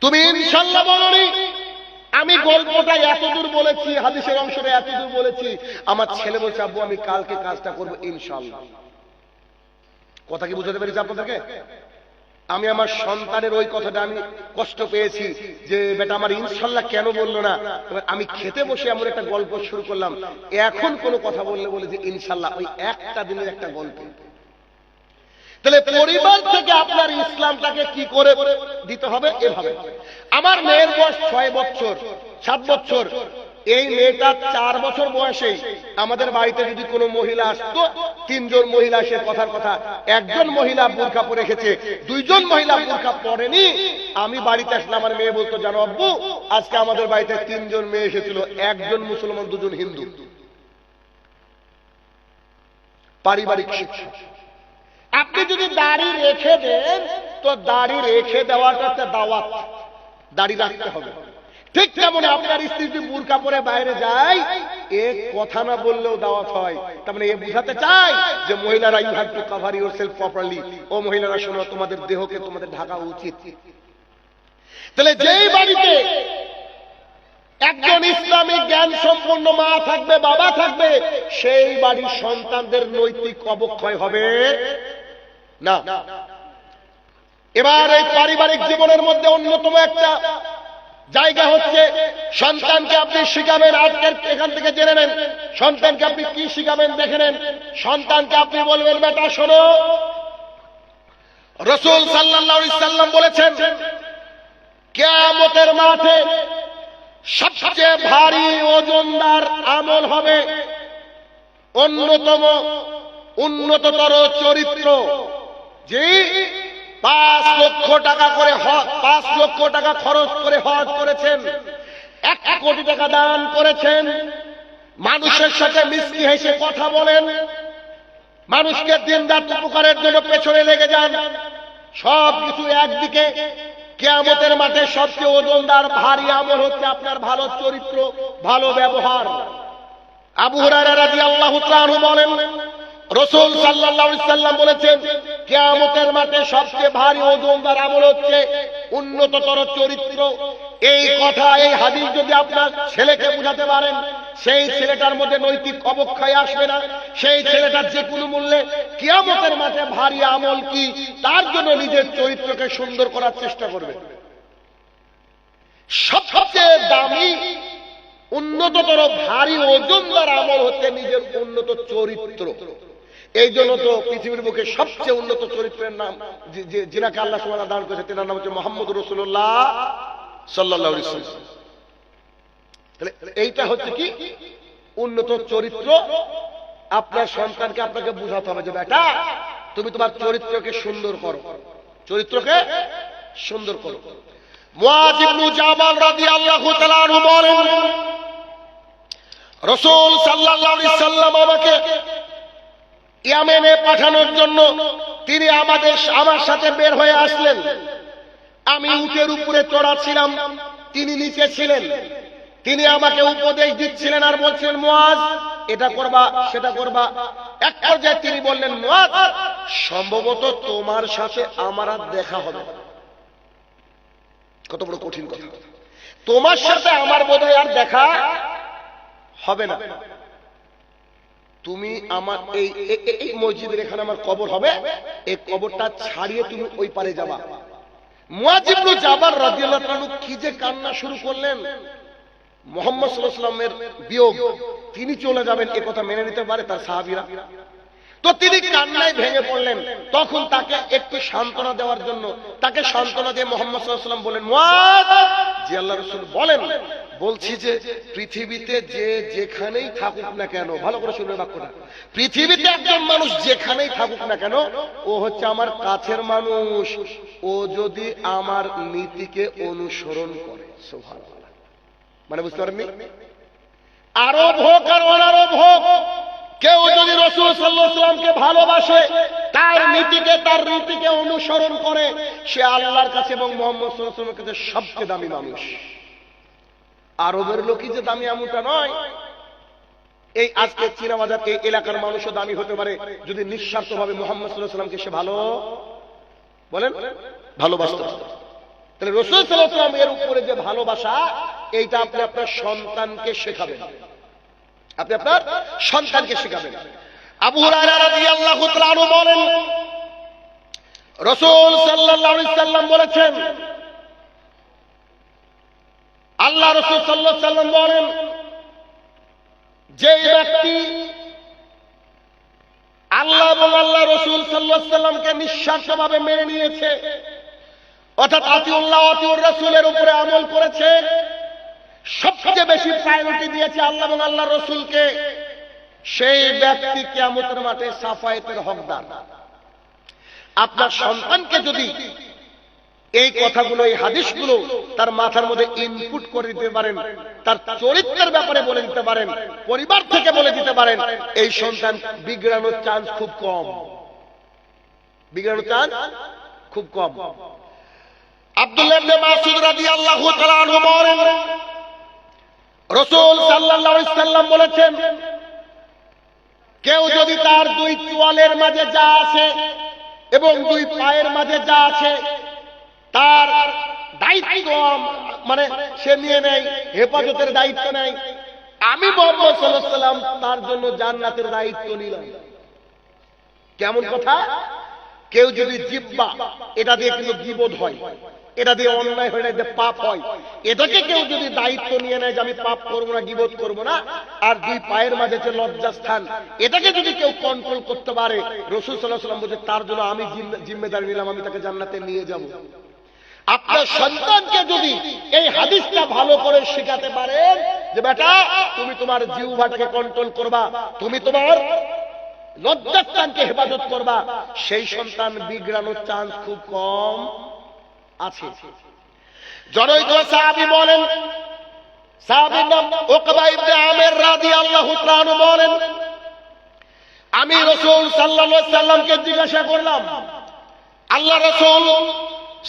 তুমি ইনশাআল্লাহ বলোনি। আমি গল্পটা এতদূর বলেছি, হাদিসের অংশটা এতদূর বলেছি। আমার ছেলে বলছে, আব্বু আমি কালকে কাজটা করব ইনশাআল্লাহ। কথা কি বুঝাতে পেরেছি আপনাদেরকে? আমি আমার সন্তানের ওই কথাটা আমি কষ্ট পেয়েছি যে বেটা আমার ইনশাল্লাহ কেন বললো না। আমি খেতে বসে এমন একটা গল্প শুরু করলাম, এখন কোনো কথা বললে বলে যে ইনশাল্লাহ, ওই একটা দিনের একটা গল্প। তাহলে পরিবার থেকে আপনার ইসলামটাকে কি করে দিতে হবে? এভাবে। আমার মেয়ের বয়স 6 বছর 7 বছর, এই মেয়েটা 4 বছর বয়সে আমাদের বাড়িতে যদি কোনো মহিলা আসতো, 3 জন মহিলা এসে কথার কথা, একজন মহিলা বোরকা পরে এসেছে, 2 জন মহিলা বোরকা পরেনি। আমি বাড়িতে আসলে আমার মেয়ে বলতো, জানো আব্বু, আজকে আমাদের বাড়িতে 3 জন মেয়ে এসেছিল, 1 জন মুসলমান 2 জন হিন্দু। পারিবারিক শিক্ষা। আপনি যদি দাড়ি রেখে দেন তো দাড়ি রেখে দেওয়াটা একটা দাওয়াত, দাড়ি রাখতে হবে। ঠিক তেমন আপনার স্ত্রী যদি বোরকা পরে বাইরে যায়, এক কথা না বললেও দাওয়াত হয়। তার মানে এ বুঝাতে চাই যে মহিলারা, you have to cover yourself properly. ও মহিলারা শোনো, তোমাদের দেহকে তোমাদের ঢাকা উচিত। তাহলে যেই বাড়িতে একজন ইসলামিক জ্ঞান সম্পন্ন মা থাকবে, বাবা থাকবে, সেই বাড়ির সন্তানদের নৈতিক অবক্ষয় হবে না। এবার এই পারিবারিক জীবনের মধ্যে অন্যতম একটা জায়গা হচ্ছে সন্তানকে আপনি শিখাবেন। আজকের এখান থেকে জেনে নেন সন্তানকে আপনি কি শিখাবেন, দেখে নেন। সন্তানকে আপনি বলবেন, বেটা শোনো, রাসূল সাল্লাল্লাহু আলাইহি সাল্লাম বলেছেন, কিয়ামতের মাঠে সবচেয়ে ভারী ওজনদার আমল হবে অন্যতম উন্নততর চরিত্র। যে 5 লক্ষ টাকা করে 5 লক্ষ টাকা খরচ করে হজ করেছেন, 1 কোটি টাকা দান করেছেন, মানুষের সাথে মিষ্টি হেসে কথা বলেন, মানুষকে দিনরাত উপকারের জন্য পেছনে লেগে যান, সবকিছু একদিকে। কিয়ামতের মাঠে সবচেয়ে ওজনদার ভারী আমল হচ্ছে আপনার ভালো চরিত্র, ভালো ব্যবহার। আবু হুরায়রা রাদিয়াল্লাহু তাআলা আনহু বলেন, রাসূল সাল্লাল্লাহু আলাইহি সাল্লাম বলেছেন, কিয়ামতের মাঠে সবচেয়ে ভারী ওজনদার আমল হচ্ছে উন্নততর চরিত্র। এই কথা, এই হাদিস যদি আপনার ছেলেকে বুঝাতে পারেন, সেই ছেলেটার মধ্যে নৈতিক অবক্ষয় আসবে না। সেই ছেলেটার যে কোনো মূল্যে কিয়ামতের মাঠে ভারী আমল কি, তার জন্য নিজের চরিত্রকে সুন্দর করার চেষ্টা করবে। সবচেয়ে দামি উন্নততর ভারী ওজনদার আমল হচ্ছে নিজের উন্নত চরিত্র। এই জন্য তো পৃথিবীর বুকে সবচেয়ে উন্নত চরিত্রের নাম, যিনাকে আল্লাহ সুবহানাহু ওয়া তাআলা দান করেছে, তার নাম হচ্ছে মুহাম্মদুর রাসূলুল্লাহ সাল্লাল্লাহু আলাইহি ওয়াসাল্লাম। তাহলে এইটা হচ্ছে কি উন্নত চরিত্র। আপনার সন্তানকে আপনাকে বুঝাতে হবে যে বেটা, তুমি তোমার চরিত্রকে সুন্দর করো, চরিত্রকে সুন্দর করো। মুআয ইবনে জাবাল রাদিয়াল্লাহু তাআলা আনহু বলেন, রাসূল সাল্লাল্লাহু আলাইহি সাল্লাম আমাকে ইয়ামেনে পাঠানোর জন্য তিনি আমার সাথে বের হয়ে আসলেন। আমি উটের উপরে চড়া ছিলাম, তিনি নিচে ছিলেন। তিনি আমাকে উপদেশ দিচ্ছিলেন আর বলছিলেন, মুআয এটা করবা, সেটা করবা। এক পর্যায়ে তিনি বললেন, মুআয সম্ভবত তোমার সাথে আমার আর দেখা হবে না। কত বড় কঠিন কথা! তোমার সাথে আমার বোধহয় আর দেখা হবে না। তুমি আমার এই মসজিদের এখানে আমার কবর হবে, এই কবরটা ছাড়িয়ে তুমি ওই পারে যাবা। মুআয ইবনে জাবাল রাদিয়াল্লাহু তাআলা কি যে কান্না শুরু করলেন। মুহাম্মদ সাল্লাল্লাহু আলাইহি ওয়াসাল্লামের বিয়োগ, তিনি চলে যাবেন এ কথা মেনে নিতে পারে তার সাহাবীরা? তো তিনি কান্নায় ভেঙে পড়লেন। তখন তাকে একটু সান্ত্বনা দেওয়ার জন্য, তাকে সান্ত্বনা দিয়ে মুহাম্মদ সাল্লাল্লাহু আলাইহি ওয়াসাল্লাম বলেন, মুআয, জি আল্লাহর রাসূল বলেন, বলছি যে পৃথিবীতে যে যেখানেই থাকুক না কেন, ভালো করে শুনবেন বাক্যটা, পৃথিবীতে একজন মানুষ যেখানেই থাকুক না কেন, ও হচ্ছে আমার কাছের মানুষ, ও যদি আমার নীতিকে অনুসরণ করে। সুবহানাল্লাহ। মানে বুঝতে পারেননি? আরব হোক আর অনারব হোক, কেউ যদি রাসূল সাল্লাল্লাহু আলাইহি ওয়াসাল্লামকে ভালোবাসে, তার নীতিকে, তার রীতিকে অনুসরণ করে, সে আল্লাহর কাছে এবং মুহাম্মদ সাল্লাল্লাহু আলাইহি ওয়াসাল্লামের কাছে সবচেয়ে দামি মানুষ। আরবের লোকই যে দামি এমনটা নয়। এই আজকে চীনা বাজার এই এলাকার মানুষও দামি হতে পারে যদি নিঃস্বার্থভাবে মুহাম্মদ সাল্লাল্লাহু আলাইহি ওয়াসাল্লামকে সে ভালো বলেন ভালোবাসতে পারে। তাহলে রাসূল সাল্লাল্লাহু আলাইহি ওয়াসাল্লাম এর উপরে যে ভালোবাসা, এইটা আপনি আপনার সন্তানকে শেখাবেন, আপনি আপনার সন্তানকে শেখাবেন। আবু হুরায়রা রাদিয়াল্লাহু তাআলা আনহু বলেন, রাসূল সাল্লাল্লাহু আলাইহি সাল্লাম বলেছেন, আল্লাহ রাসূল সাল্লাল্লাহু আলাইহি সাল্লাম বলেন, যে ব্যক্তি আল্লাহ এবং আল্লাহ রাসূল সাল্লাল্লাহু আলাইহি সাল্লামকে নিঃস্বার্থভাবে মেনে নিয়েছে, অর্থাৎ আতিউল্লাহ আতিউর রাসূলের উপরে আমল করেছে, সবচেয়ে বেশি প্রায়োরিটি দিয়েছে আল্লাহ এবং আল্লাহ রাসূলকে, সেই ব্যক্তি কিয়ামতের মাঠে সাফায়েতের হকদার। আপনার সন্তানকে যদি এই কথাগুলো, এই হাদিসগুলো তার মাথার মধ্যে ইনপুট করে দিতে পারেন, তার চরিত্রের ব্যাপারে বলে দিতে পারেন, পরিবার থেকে বলে দিতে পারেন, এই সন্তান বিগড়ানোর চান্স খুব কম, বিগড়ানোর চান্স খুব কম। আব্দুল্লাহ ইবনে মাসউদ রাদিয়াল্লাহু তাআলা আনহু বলেন, রাসূল সাল্লাল্লাহু আলাইহি সাল্লাম বলেছেন, কেউ যদি তার দুই চোয়ালের মাঝে যা আছে এবং দুই পায়ের মাঝে যা আছে তার দায়িত্ব মানে সে নিয়ে নেয়, হেফাজতের দায়িত্ব নেয়, আমি মুহাম্মদ সাল্লাল্লাহু আলাইহি সাল্লাম তার জন্য জান্নাতের দায়িত্ব নিলাম। কেমন কথা? কেউ যদি জিহ্বা, এটা দিয়ে কিন্তু গীবত হয়, এটা দিয়ে অন্যায় হয়, এটা দিয়ে পাপ হয়, এটাকে কেউ যদি দায়িত্ব নিয়ে নেয় যে আমি পাপ করবো না, গীবত করবো না, আর দুই পায়ের মাঝে যে লজ্জাস্থান, এটাকে যদি কেউ কন্ট্রোল করতে পারে, রাসূল সাল্লাল্লাহু আলাইহি সাল্লাম বলেন তার জন্য আমি জিম্মেদারি নিলাম, আমি তাকে জান্নাতে নিয়ে যাব। আপনার সন্তানকে যদি এই হাদিসটা ভালো করে শেখাতে পারেন যে বেটা তুমি তোমার জিহ্বাটাকে কন্ট্রোল করবা, তুমি তোমার লজ্জাস্থানকে হেফাজত করবা, সেই সন্তান বিগড়ানোর চান্স খুব কম আছে। জনৈক সাহাবী বলেন, সাহাবীর নাম উকবা ইবনে আমির রাদিয়াল্লাহু তাআলা আনহু বলেন, আমি রাসূল সাল্লাল্লাহু আলাইহি সাল্লামকে জিজ্ঞাসা করলাম, আল্লাহ রাসূল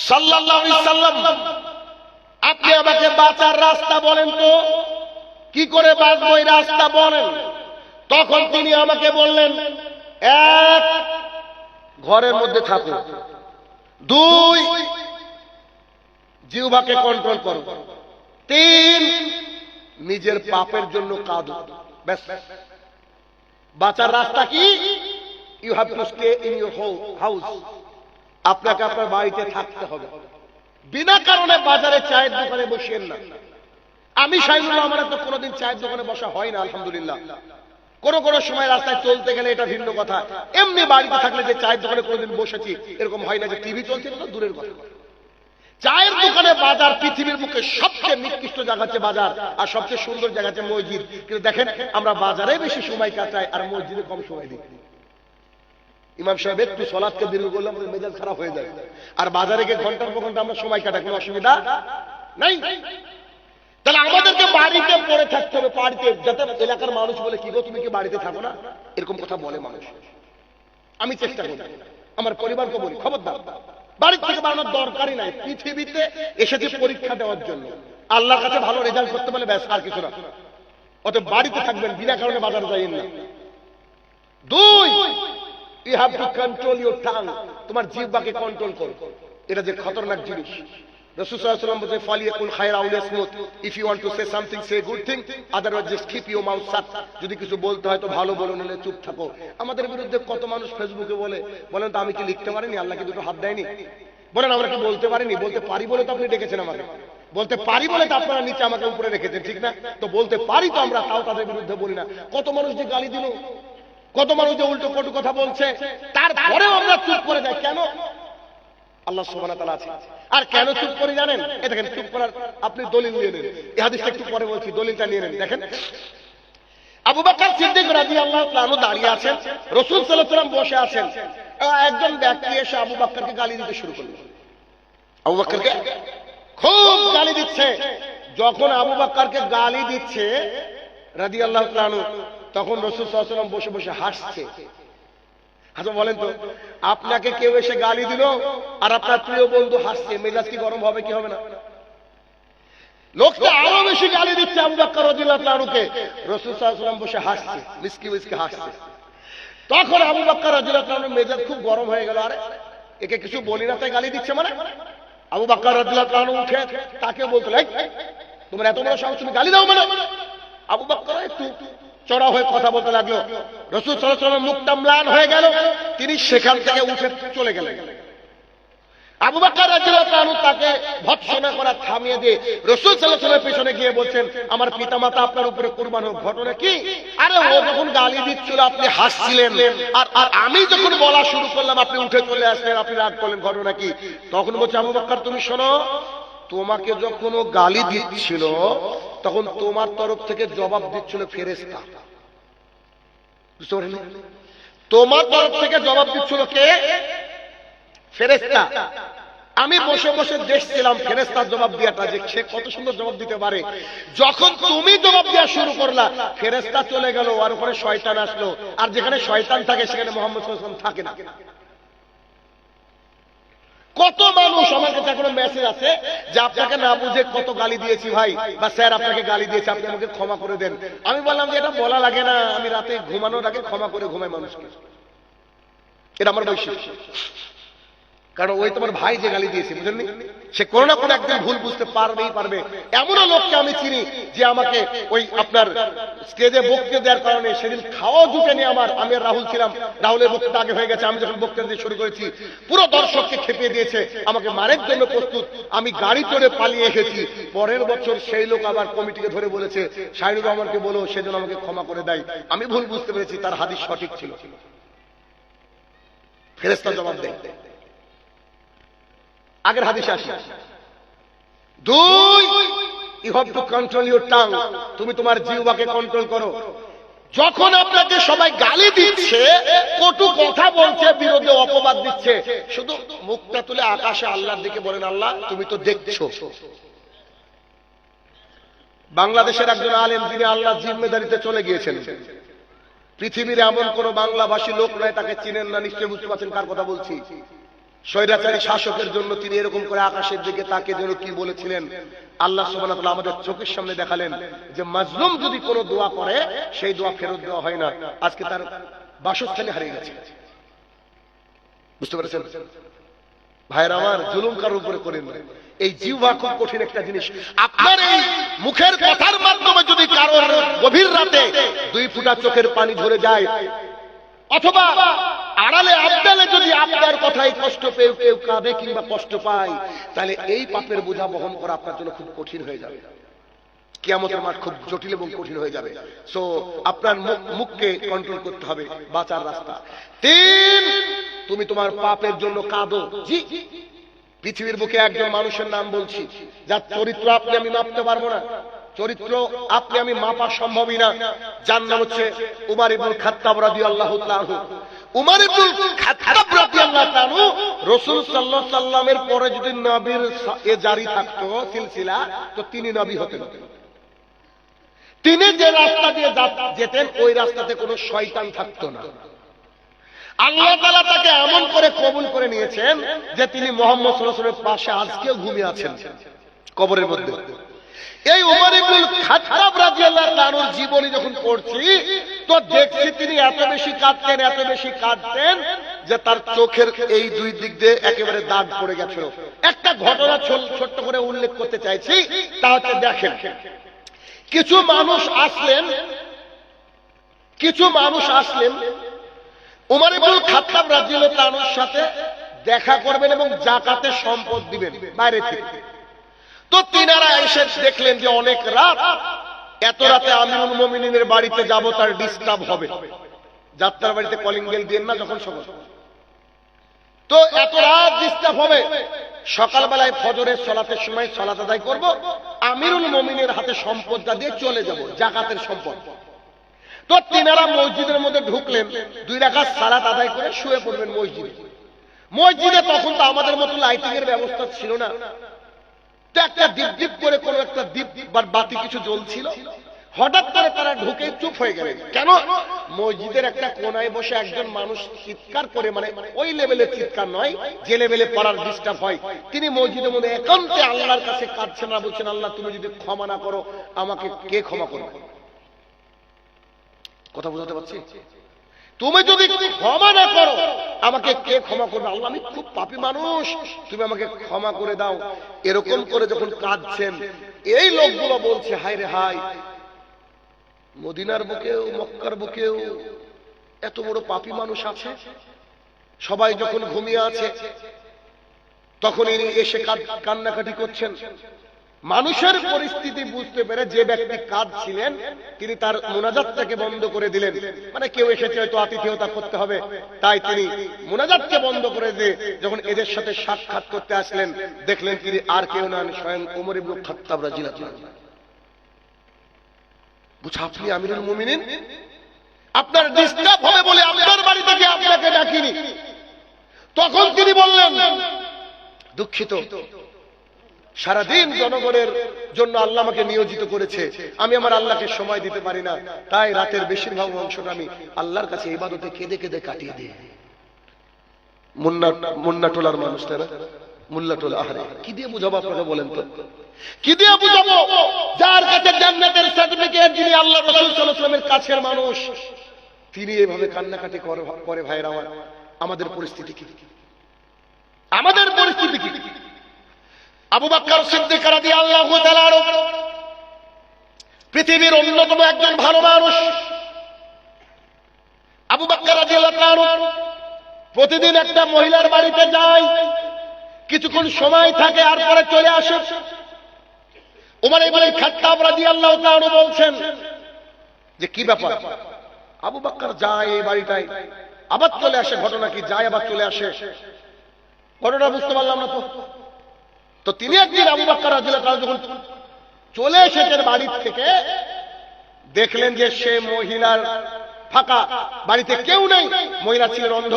সাল্লাল্লাহু আলাইহি সাল্লাম আপনি আমাকে বাঁচার রাস্তা বলেন তো, কি করে বাঁচবো এই রাস্তা বলেন। তখন তিনি আমাকে বললেন, এক, ঘরের মধ্যে থাকো, দুই, জিহ্বাকে কন্ট্রোল করো, তিন, নিজের পাপের জন্য কাঁদো। ব্যাস, বাঁচার রাস্তা কি? You have to stay in your house, আপনাকে আপনার বাড়িতে থাকতে হবে, বিনা কারণে বাজারে চায়ের দোকানে বসেন না। আমি শাহিনুল্লাহ, আমার তো কোনোদিন চায়ের দোকানে বসা হয় না আলহামদুলিল্লাহ। কোন কোন সময় রাস্তায় চলতে গেলে এটা ভিন্ন কথা, এমনি বাড়িতে থাকলে যে চায়ের দোকানে কোনোদিন বসেছি এরকম হয় না, যে টিভি চলছিল না দূরের কথা। চায়ের দোকানে বাজার পৃথিবীর মুখে সবচেয়ে নিকৃষ্ট জায়গা হচ্ছে বাজার, আর সবচেয়ে সুন্দর জায়গা হচ্ছে মসজিদ। কিন্তু দেখেন আমরা বাজারে বেশি সময় কাটাই আর মসজিদে কম সময় দিই। ইমাম সাহেব একটু সালাতকে দীর্ঘ করলে আমাদের মেজাজ খারাপ হয়ে যায়, আর বাজারে গিয়ে ঘন্টার পর ঘন্টা আমরা সময় কাটাই, কোনো অসুবিধা নাই। তাহলে আমাদেরকে বাড়িতে পড়ে থাকতে হবে, বাড়িতে, যাতে এলাকার মানুষ বলে কি গো তুমি কি বাড়িতে থাকো না, এরকম কথা বলে মানুষ। আমি চেষ্টা করি, আমার পরিবারকে বলি, খবরদার বাড়ির থেকে বাড়ানোর দরকারই নাই, পৃথিবীতে এসেছে পরীক্ষা দেওয়ার জন্য, আল্লাহর কাছে ভালো রেজাল্ট করতে পারলে ব্যাস, আর কিছু না। অতএব বাড়িতে থাকবেন, বিনা কারণে বাজার যাইয়েন না। দুই, you have to control your tongue, তোমার জিহ্বাকে কন্ট্রোল করো, এটা যে খতরনাক জিনিস। রাসূল সাল্লাল্লাহু আলাইহি ওয়াসাল্লাম বলেন, ফালিয়াকুল খায়রা আও লিয়াসমুত, if you want to say something say good thing, otherwise just keep your mouth shut, যদি কিছু বলতে হয় তো ভালো বলো, নাহলে চুপ থাকো। আমাদের বিরুদ্ধে কত মানুষ ফেসবুকে বলেন তো আমি কি লিখতে পারিনি, আল্লাহ কি দুটো হাত দেয়নি, বলেন আমরা কি বলতে পারিনি, বলতে পারি বলে তো আপনি ডেকেছেন আমাকে, বলতে পারি বলে তো আপনারা নিচে আমাকে উপরে রেখেছেন, ঠিক না? তো বলতে পারি তো আমরা, তাও তাদের বিরুদ্ধে বলি না। কত মানুষ যে গালি দিল, কত মানুষ যে উল্টো কটু কথা বলছে, তারপরেও আমরা চুপ করে যাই কেন? আল্লাহ সুবহানাহু ওয়া তাআলা আছে। আর কেন চুপ করে জানেন? এই দেখেন, চুপ করার আপনি দলিল নিয়ে নেন, এই হাদিসটা একটু পরে বলছি, দলিলটা নিয়ে নেন। দেখেন আবু বকর সিদ্দিক রাদিয়াল্লাহু তাআলা আনহু দাঁড়িয়ে আছেন, রাসূল সাল্লাল্লাহু আলাইহি ওয়াসাল্লাম বসে আছেন, একজন ব্যক্তি এসে আবু বকরকে গালি দিতে শুরু করল। আবু বকরকে খুব গালি দিচ্ছে। যখন আবু বকরকে গালি দিচ্ছে রাদিয়াল্লাহু তাআলা আনহু, তখন রাসূল সাল্লাল্লাহু আলাইহি ওয়াসাল্লাম বসে বসে হাসছে। আচ্ছা বলেন তো, আপনাকে কেউ এসে গালি দিল আর আপনার প্রিয় বন্ধু হাসছে, মেজাজ কি গরম হবে কি হবে না? লোকটা আরো বেশি গালি দিচ্ছে আবু বকর রাদিয়াল্লাহু তাআলা আনহুকে, রাসূল সাল্লাল্লাহু আলাইহি ওয়াসাল্লাম বসে হাসছে, মিসকি মিসকি হাসছে। তখন আবু বকর রাদিয়াল্লাহু তাআলা আনহুর মেজাজ খুব গরম হয়ে গেল, আরে একে কিছু বলি না তাই গালি দিচ্ছে মানে? আবু বকর রাদিয়াল্লাহু তাআলা আনহু উঠে তাকে বলতে লাগলেন, তোমার এত বড় সাহস, তুমি গালি দাও মানে? আবু বকর একটু চড়া হয়ে কথা বলতে লাগলো। রাসূল সাল্লাল্লাহু আলাইহি ওয়াসাল্লাম মুখটা ম্লান হয়ে গেল, তিনি সেখান থেকে উঠে চলে গেলেন। রাদিয়াল্লাহু তাআলা তাকে ভৎসনা করা থামিয়ে দিয়ে রাসূল সাল্লাল্লাহু আলাইহি ওয়াসাল্লামের পেছনে গিয়ে বলছেন, আমার পিতামাতা আপনার উপরে কুরবান হোক। ঘটনা কি? আরে ও যখন গালি দিচ্ছিল আপনি হাসছিলেন, আর আমি যখন বলা শুরু করলাম আপনি উঠে চলে আসলেন, আপনি রাগ করলেন। ঘটনা কি? তখন বলছে, আবু বকর তুমি শোনো, তোমাকে যখন ও গালি দিচ্ছিল তখন তোমার তরফ থেকে জবাব দিচ্ছিল ফেরেশতা। বুঝতে পারলেন? তোমার তরফ থেকে জবাব দিচ্ছিল কে? ফেরেশতা। আমি বসে বসে দেখছিলাম ফেরেশতার জবাব দিয়াটা, যে সে কত সুন্দর জবাব দিতে পারে। যখন তুমি জবাব দেওয়া শুরু করলা, ফেরেশতা চলে গেল, আর ওখানে শয়তান আসলো। আর যেখানে শয়তান থাকে সেখানে মুহাম্মদ সাল্লাল্লাহু আলাইহি ওয়াসাল্লাম থাকে না। কত মানুষ আমার কাছে এখনো মেসেজ আছে যে আপনাকে না বুঝে কত গালি দিয়েছি ভাই, বা স্যার আপনাকে গালি দিয়েছে, আপনি আমাকে ক্ষমা করে দেন। আমি বললাম যে এটা বলা লাগে না, আমি রাতে ঘুমানোর আগে ক্ষমা করে ঘুমাই মানুষকে। এটা আমার বৈশিষ্ট্য। কারণ ওই তোমার ভাই যে গালি দিয়েছে, বুঝলেন, সে কোনো না কোনো একদিন ভুল বুঝতে পারবে। এমনও লোককে আমি চিনি যে আমাকে ওই আপনার স্টেজে বক্তৃতা দেওয়ার কারণে সেদিন খাওয়া জুটেনি আমার। আমি আর রাহুল ছিলাম, রাহুলের বক্তৃতা আগে হয়ে গেছে। আমি যখন বক্তৃতা দিয়ে শুরু করেছি পুরো দর্শককে খেপিয়ে দিয়েছে, আমাকে মারের জন্য প্রস্তুত। আমি গাড়ি চড়ে পালিয়ে এসেছি। পরের বছর সেই লোক আবার কমিটিকে ধরে বলেছে, শাহিনুর রহমানকে বলো সেজন্য আমাকে ক্ষমা করে দেয়। আমি ভুল বুঝতে পেরেছি, তার হাদিস সঠিক ছিল। ফেরেশতা জবাব দেয়। আগের হাদিসে আসি, 2 you have to control your tongue. তুমি তোমার জিহ্বাকে কন্ট্রোল করো। যখন আপনাকে সবাই গালি দিচ্ছে, কটু কথা বলছে, বিরুদ্ধে অপবাদ দিচ্ছে, শুধু মুখটা তুলে আকাশে আল্লাহর দিকে বলেন, আল্লাহ তুমি তো দেখছো। বাংলাদেশের একজন আলেম, তিনি আল্লাহর জিম্মেদারিতে চলে গিয়েছেন। পৃথিবীর এমন কোন বাংলাভাষী লোক নয় তাকে চিনেন না। নিশ্চয়ই বুঝতে পারছেন কার কথা বলছি। স্বৈরাচারী শাসকের জন্য তিনি এরকম করে আকাশের দিকে তাকে যেন কি বলেছিলেন। আল্লাহ সুবহানাহু ওয়া তাআলা আমাদের চোখের সামনে দেখালেন যে মাজলুম যদি কোনো দোয়া করে সেই দোয়া ফেরত দেওয়া হয় না। আজকে তার বাসস্থানে হারিয়ে গেছে। বুঝতে পেরেছেন ভাইরা আমার? জুলুম কারোর উপরে করেন না। এই জিহ্বা খুব কঠিন একটা জিনিস। আপনার এই মুখের কথার মাধ্যমে যদি কারোর গভীর রাতে 2 ফোঁটা চোখের পানি ঝরে যায়, অথবা আড়ালে আবদালে যদি আপনার কথাই কষ্ট পেয়ে কেউ কাঁদে কিংবা কষ্ট পায়, তাহলে এই পাপের বোঝা বহন করা আপনার জন্য খুব কঠিন হয়ে যাবে। কিয়ামতের মাঠ খুব জটিল এবং কঠিন হয়ে যাবে। সো আপনার মুখকে কন্ট্রোল করতে হবে, বাঁচার রাস্তা। 3, তুমি তোমার পাপের জন্য কাঁদো। জি, পৃথিবীর বুকে একজন মানুষের নাম বলছি যার চরিত্র আপনি আমি মাপতে পারবো না, চরিত্র আপনি আমি মাপা সম্ভবই না। যার নাম হচ্ছে উমর ইবনে খাত্তাব রাদিয়াল্লাহু তাআলা আনহু। উমর ইবনে খাত্তাব রাদিয়াল্লাহু তাআলা আনহু রাসূল সাল্লাল্লাহু আলাইহি সাল্লামের পরে যদি নবীর এ জারি থাকতো সিলসিলা, তো তিনি নবী হতেন। তিনি যে রাস্তা দিয়ে যেতেন ওই রাস্তাতে কোনো শয়তান থাকতো না। আল্লাহ তাআলা তাকে এমন করে কবুল করে নিয়েছেন যে তিনি মুহাম্মদ সাল্লাল্লাহু আলাইহি ওয়াসাল্লামের পাশে আজকেও ঘুমিয়ে আছেন কবরের মধ্যে। এই উমর ইবনে খাত্তাব রাদিয়াল্লাহু তাআলার জীবনী যখন পড়ছি তো দেখছি তিনি এত বেশি কাঁদতেন যে তার চোখের এই 2 দিক দিয়ে একেবারে দাগ পড়ে গেছিল। একটা ঘটনা ছোট্ট করে উল্লেখ করতে চাইছি, তা হচ্ছে দেখেন, কিছু মানুষ আসলেন উমর ইবনে খাত্তাব রাদিয়াল্লাহু তাআলার সাথে দেখা করবেন এবং যাকাতের সম্পদ দিবেন বাইরে থেকে। তো তিনারা এসে দেখলেন যে অনেক রাত, এত রাতে আমিরুল মুমিনিনের বাড়িতে যাব, তার ডিস্টার্ব হবে। যাত্রার বাড়িতে কলিং বেল দেন না যখন সকাল, তো এত রাত ডিস্টার্ব হবে। সকালবেলায় ফজরের সালাতের সময় সালাত আদায় করব, আমিরুল মুমিনের হাতে সম্পদটা দিয়ে চলে যাব, যাকাতের সম্পদ। তো তিনারা মসজিদের মধ্যে ঢুকলেন, 2 রাকাত সালাত আদায় করে শুয়ে পড়বেন মসজিদে। তখন তো আমাদের মতো লাইটিং এর ব্যবস্থা ছিল না, তো একটা দীপ করে কোন একটা দীপ বা বাতি কিছু জ্বলছিল। হঠাৎ করে তারা ঢুকে চুপ হয়ে গেলেন। কেন? মসজিদের একটা কোনায় বসে একজন মানুষ চিৎকার করে, মানে ওই লেভেলের চিৎকার নয় যে লেভেলে পড়ার ডিস্টার্ব হয়, তিনি মসজিদের মধ্যে একান্তে আল্লাহর কাছে কাঁদছেন আর বলছেন, আল্লাহ তুমি যদি ক্ষমা না করো আমাকে কে ক্ষমা করবে? কথা বুঝাতে পারছি? তুমি যদি ক্ষমা না করো আমাকে কে ক্ষমা করবে? আল্লাহ আমি খুব পাপী মানুষ, তুমি আমাকে ক্ষমা করে দাও। এরকম করে যখন কাঁদছেন, এই লোকগুলো বলছে, হায় রে হায়, মদিনার বুকেও মক্কার বুকেও এত বড় পাপী মানুষ আছে। সবাই যখন ঘুমিয়ে আছে, তখন ইনি এসে কান্নাকাটি করছেন। মানুষের পরিস্থিতি বুঝতে পেরে যে ব্যক্তি কাঁদছিলেন তিনি তার মুনাজাতটাকে বন্ধ করে দিলেন। মানে কেউ এসেছে হয়তো আতিথেয়তা করতে হবে, তাই তিনি মুনাজাতকে বন্ধ করে দিয়ে যখন এদের সাথে সাক্ষাৎ করতে আসলেন দেখলেন তিনি আর কেউ নন, স্বয়ং ওমর ইবনে খাত্তাব রাদিয়াল্লাহু আনহু। বুঝা, আপনি আমিরুল মুমিনিন, আপনার ডিস্টার্ব হবে বলে আপনার বাড়ি থেকে আপনাকে ডাকিনি। তখন তিনি বললেন, দুঃখিত, সারাদিন জনগণের জন্য আল্লাহ আমাকে নিয়োজিত করেছে, আমি আমার আল্লাহকে সময় দিতে পারি না, তাই রাতের বেশিরভাগ অংশটা আমি আল্লাহর কাছে ইবাদতে কেঁদে কেঁদে কাটিয়ে দিই। মুন্না টোলার মানুষ তারা, মুল্লা টোলা, আরে কি দিয়ে বুঝাবো আপনাকে বলেন তো, কি দিয়ে বুঝাবো? যার কাছে জান্নাতের সার্টিফিকেট, যিনি আল্লাহ রাসূল সাল্লাল্লাহু আলাইহি ওয়াসাল্লামের কাছের মানুষ, তিনি এইভাবে কান্নাকাটি করে। ভাইরা আমার, আমাদের পরিস্থিতি কি? আমাদের পরিস্থিতি কি? আবু বকর সিদ্দিক রাদিয়াল্লাহু তাআলা পৃথিবীর অন্যতম একজন ভালো মানুষ। আবু বকর রাদিয়াল্লাহু তাআলা প্রতিদিন একটা মহিলার বাড়িতে যায়, কিছুক্ষণ সময় থাকে আর পরে চলে আসে। ওমর ইবনে খাত্তাব রাদিয়াল্লাহু তাআলা বলছেন যে কি ব্যাপার? আবু বকর যায় এই বাড়িটায়, আবার চলে আসে। ঘটনা কি? যায় আবার চলে আসে। ঘটনা বুঝতে পারলাম না তো তিনি একদিন আবু বকর রাদিয়াল্লাহু তাআলা যখন চলে এসেছেন বাড়ি থেকে, দেখলেন যে সে মহিলার ফাঁকা, বাড়িতে কেউ নেই, মহিলা ছিলেন অন্ধ।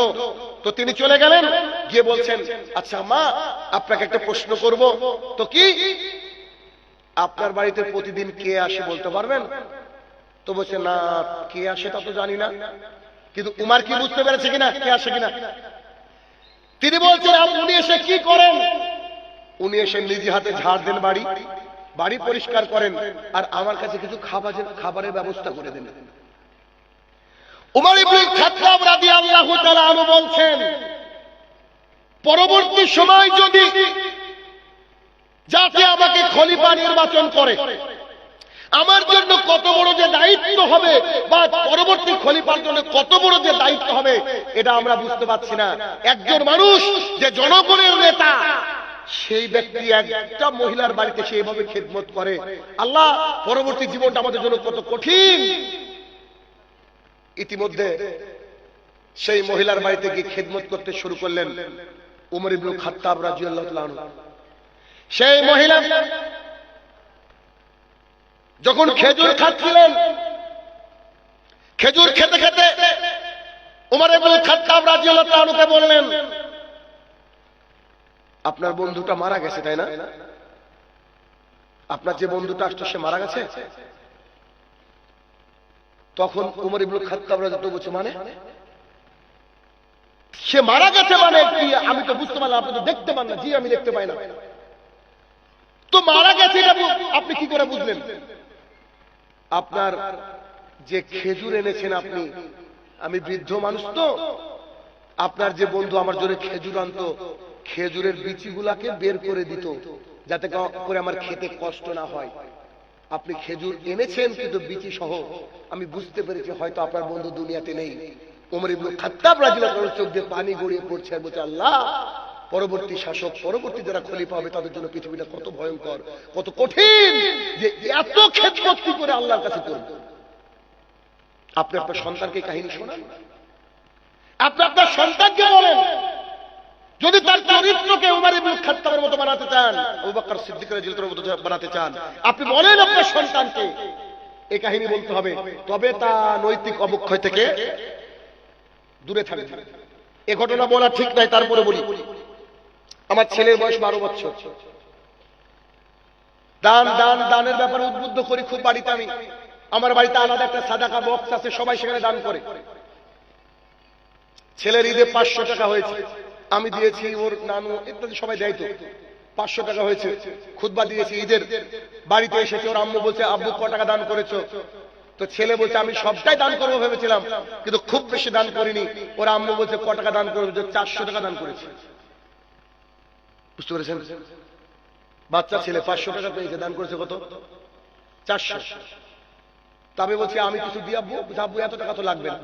তো তিনি চলে গেলেন, গিয়ে বলছেন, আচ্ছা মা, আপনাকে একটা প্রশ্ন করব। তো কি? আপনার বাড়িতে প্রতিদিন কে আসে বলতে পারবেন? তো বলছে, না, কে আসে তা তো জানি না, কিন্তু উমার কি বুঝতে পেরেছে কিনা কে আসে কিনা? তিনি বলছেন, উনি এসে কি করেন? উনি এসে নিজে হাতে ঝাড় দেন, বাড়ি পরিষ্কার করেন, আর আমার কাছে কিছু খাবারের ব্যবস্থা করে দেন। উমর ইবনে খাত্তাব রাদিয়াল্লাহু তাআলা আনহু বলছেন, পরবর্তী সময় যদি যাতে আমাকে খলিফা নির্বাচন করে, আমার জন্য কত বড় যে দায়িত্ব হবে, বা পরবর্তী খলিফার জন্য কত বড় যে দায়িত্ব হবে, এটা আমরা বুঝতে পারছি না। একজন মানুষ যে জনগণের নেতা, সেই ব্যক্তি একটা মহিলার বাড়িতে সেইভাবে খেদমত করে, আল্লাহ পরবর্তী জীবনটা আমাদের জন্য কত কঠিন। ইতিমধ্যে সেই মহিলার বাড়িতে গিয়ে খেদমত করতে শুরু করলেন ওমর ইবনে খাত্তাব রাদিয়াল্লাহু তাআলা আনহু। সেই মহিলা যখন খেজুর খাচ্ছিলেন, খেজুর খেতে খেতে ওমর ইবনে খাত্তাব রাদিয়াল্লাহু তাআলা আনহুকে বললেন, আপনার বন্ধুটা মারা গেছে তাই না? আপনার যে বন্ধুটা আসতো সে মারা গেছে? তখন ওমর ইবনে খাত্তাব রাদিয়াল্লাহু তাআলা বলছে, মানে সে মারা গেছে মানে কি? আমি তো বুঝতে পারলাম, আপনি তো দেখতে পান না। জি, আমি দেখতে পাই না। তো মারা গেছে এটা আপনি কি করে বুঝলেন? আপনার যে খেজুর এনেছেন আপনি, আমি বৃদ্ধ মানুষ তো, আপনার যে বন্ধু আমার জন্য খেজুর আনতো, খেজুরের বিচিগুলাকে বের করে দিত যাতে করে আমার খেতে কষ্ট না হয়। আপনি খেজুর এনেছেন কিন্তু বিচি সহ, আমি বুঝতে পেরেছি হয়তো আপনার বন্ধু দুনিয়াতে নেই। ওমর ইবনে খাত্তাব রাদিয়াল্লাহু তাআলা চোখ দিয়ে পানি গড়িয়ে পড়ছে আর বলছে, আল্লাহ, পরবর্তী শাসক, পরবর্তী যারা খলিফা হবে তাদের জন্য পৃথিবীটা কত ভয়ঙ্কর, কত কঠিন, যে এত খেদমত কি করে আল্লাহর কাছে করব। আপনি আপনার সন্তানকে কাহিনী শোনান, আপনি আপনার সন্তানকে বলেন, যদি তার চরিত্রকে ওমর ইবনে খাত্তাবের মতো বানাতে চান, আবু বকর সিদ্দিক রাদিয়াল্লাহু তাআলার মতো বানাতে চান, আপনি বলেন আপনার সন্তানকে এই কাহিনী বলতে হবে, তবে তা নৈতিক অবক্ষয় থেকে দূরে থাকবে। এ ঘটনা বলা ঠিক নাই, তারপরে বলি। আমার ছেলের বয়স 12 বছর। দানের ব্যাপারে উদ্বুদ্ধ করি খুব বাড়িতে। আমার বাড়িতে আলাদা একটা সাদাকা বক্স আছে, সবাই সেখানে দান করে। ছেলের ঈদে 500 টাকা হয়েছে, আমি দিয়েছি, ওর নানু ইত্যাদি সবাই দেয়, তো 500 টাকা হয়েছে। খুতবা দিয়েছি ঈদের, বাড়িতে এসেছে, ওর আম্মু বলছে, আব্বু ক টাকা দান করেছো? তো ছেলে বলছে, আমি সবটাই দান করবো ভেবেছিলাম, কিন্তু খুব বেশি দান করিনি। ওর আম্মু বলছে, ক টাকা দান করবো? 400 টাকা দান করেছি। বুঝতে পেরেছেন? বাচ্চা ছেলে 500 টাকা পেয়েছে, দান করেছে কত? 400। তবে বলছি, আমি কিছু দিয়ে আব্বু, এত টাকা তো লাগবে না।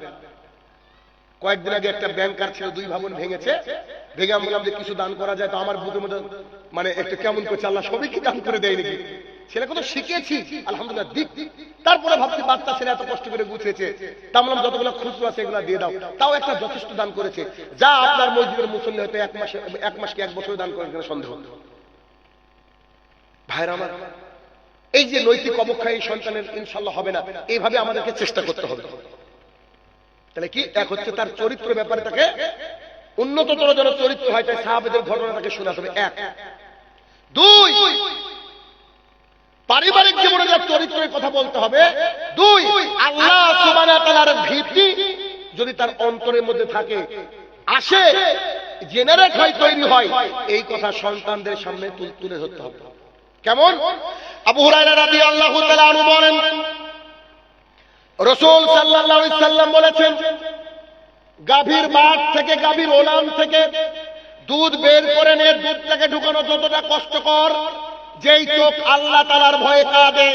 কয়েকদিন আগে একটা ব্যাংকার ছিল, 2 ভবন ভেঙেছে, ভেঙে আমি বললাম যে কিছু দান করা যায়, তো আমার বুকের মধ্যে মানে একটু কেমন করছে, আল্লাহ সবই কি দান করে দেয় নাকি? ছেলেকে তো শিখেছি আলহামদুলিল্লাহ দিক, তারপরে ভাবছি বাচ্চা ছেলে এত কষ্ট করে গুছিয়েছে, তা বললাম যতগুলো খুচরো আছে এগুলো দিয়ে দাও, তাও একটা যথেষ্ট দান করেছে, যা আপনার মসজিদের মুসল্লি হয়তো 1 মাস কি 1 বছর দান করেন কিনা সন্দেহ। ভাইরা আমার, এই যে নৈতিক অবক্ষয় এই সন্তানের ইনশাআল্লাহ হবে না, এইভাবে আমাদেরকে চেষ্টা করতে হবে। তাহলে কি, এক হচ্ছে তার চরিত্র ব্যাপারে তাকে উন্নততর যেন চরিত্র হয়, তাই সাহাবেদের ঘটনা তাকে শোনাতে হবে, 1। 2, পারিবারিক জীবনে যার চরিত্রের কথা বলতে হবে। 2, আল্লাহ সুবহানাহু ওয়া তাআলার ভীতি যদি তার অন্তরের মধ্যে থাকে, আসে, জেনারেট হয়, তৈরি হয়, এই কথা সন্তানদের সামনে তুলে ধরতে হবে। কেমন? আবু হুরায়রা রাদিয়াল্লাহু তাআলা আনহু বলেন, রাসূল সাল্লাল্লাহু আলাইহি সাল্লাম বলেছেন, গাভীর বাট থেকে, গাভীর ওলান থেকে দুধ বের করে নিয়ে দুধটাকে ঢুকানো যতটা কষ্টকর, যেই চোখ আল্লাহ তাআলার ভয়ে কাঁদে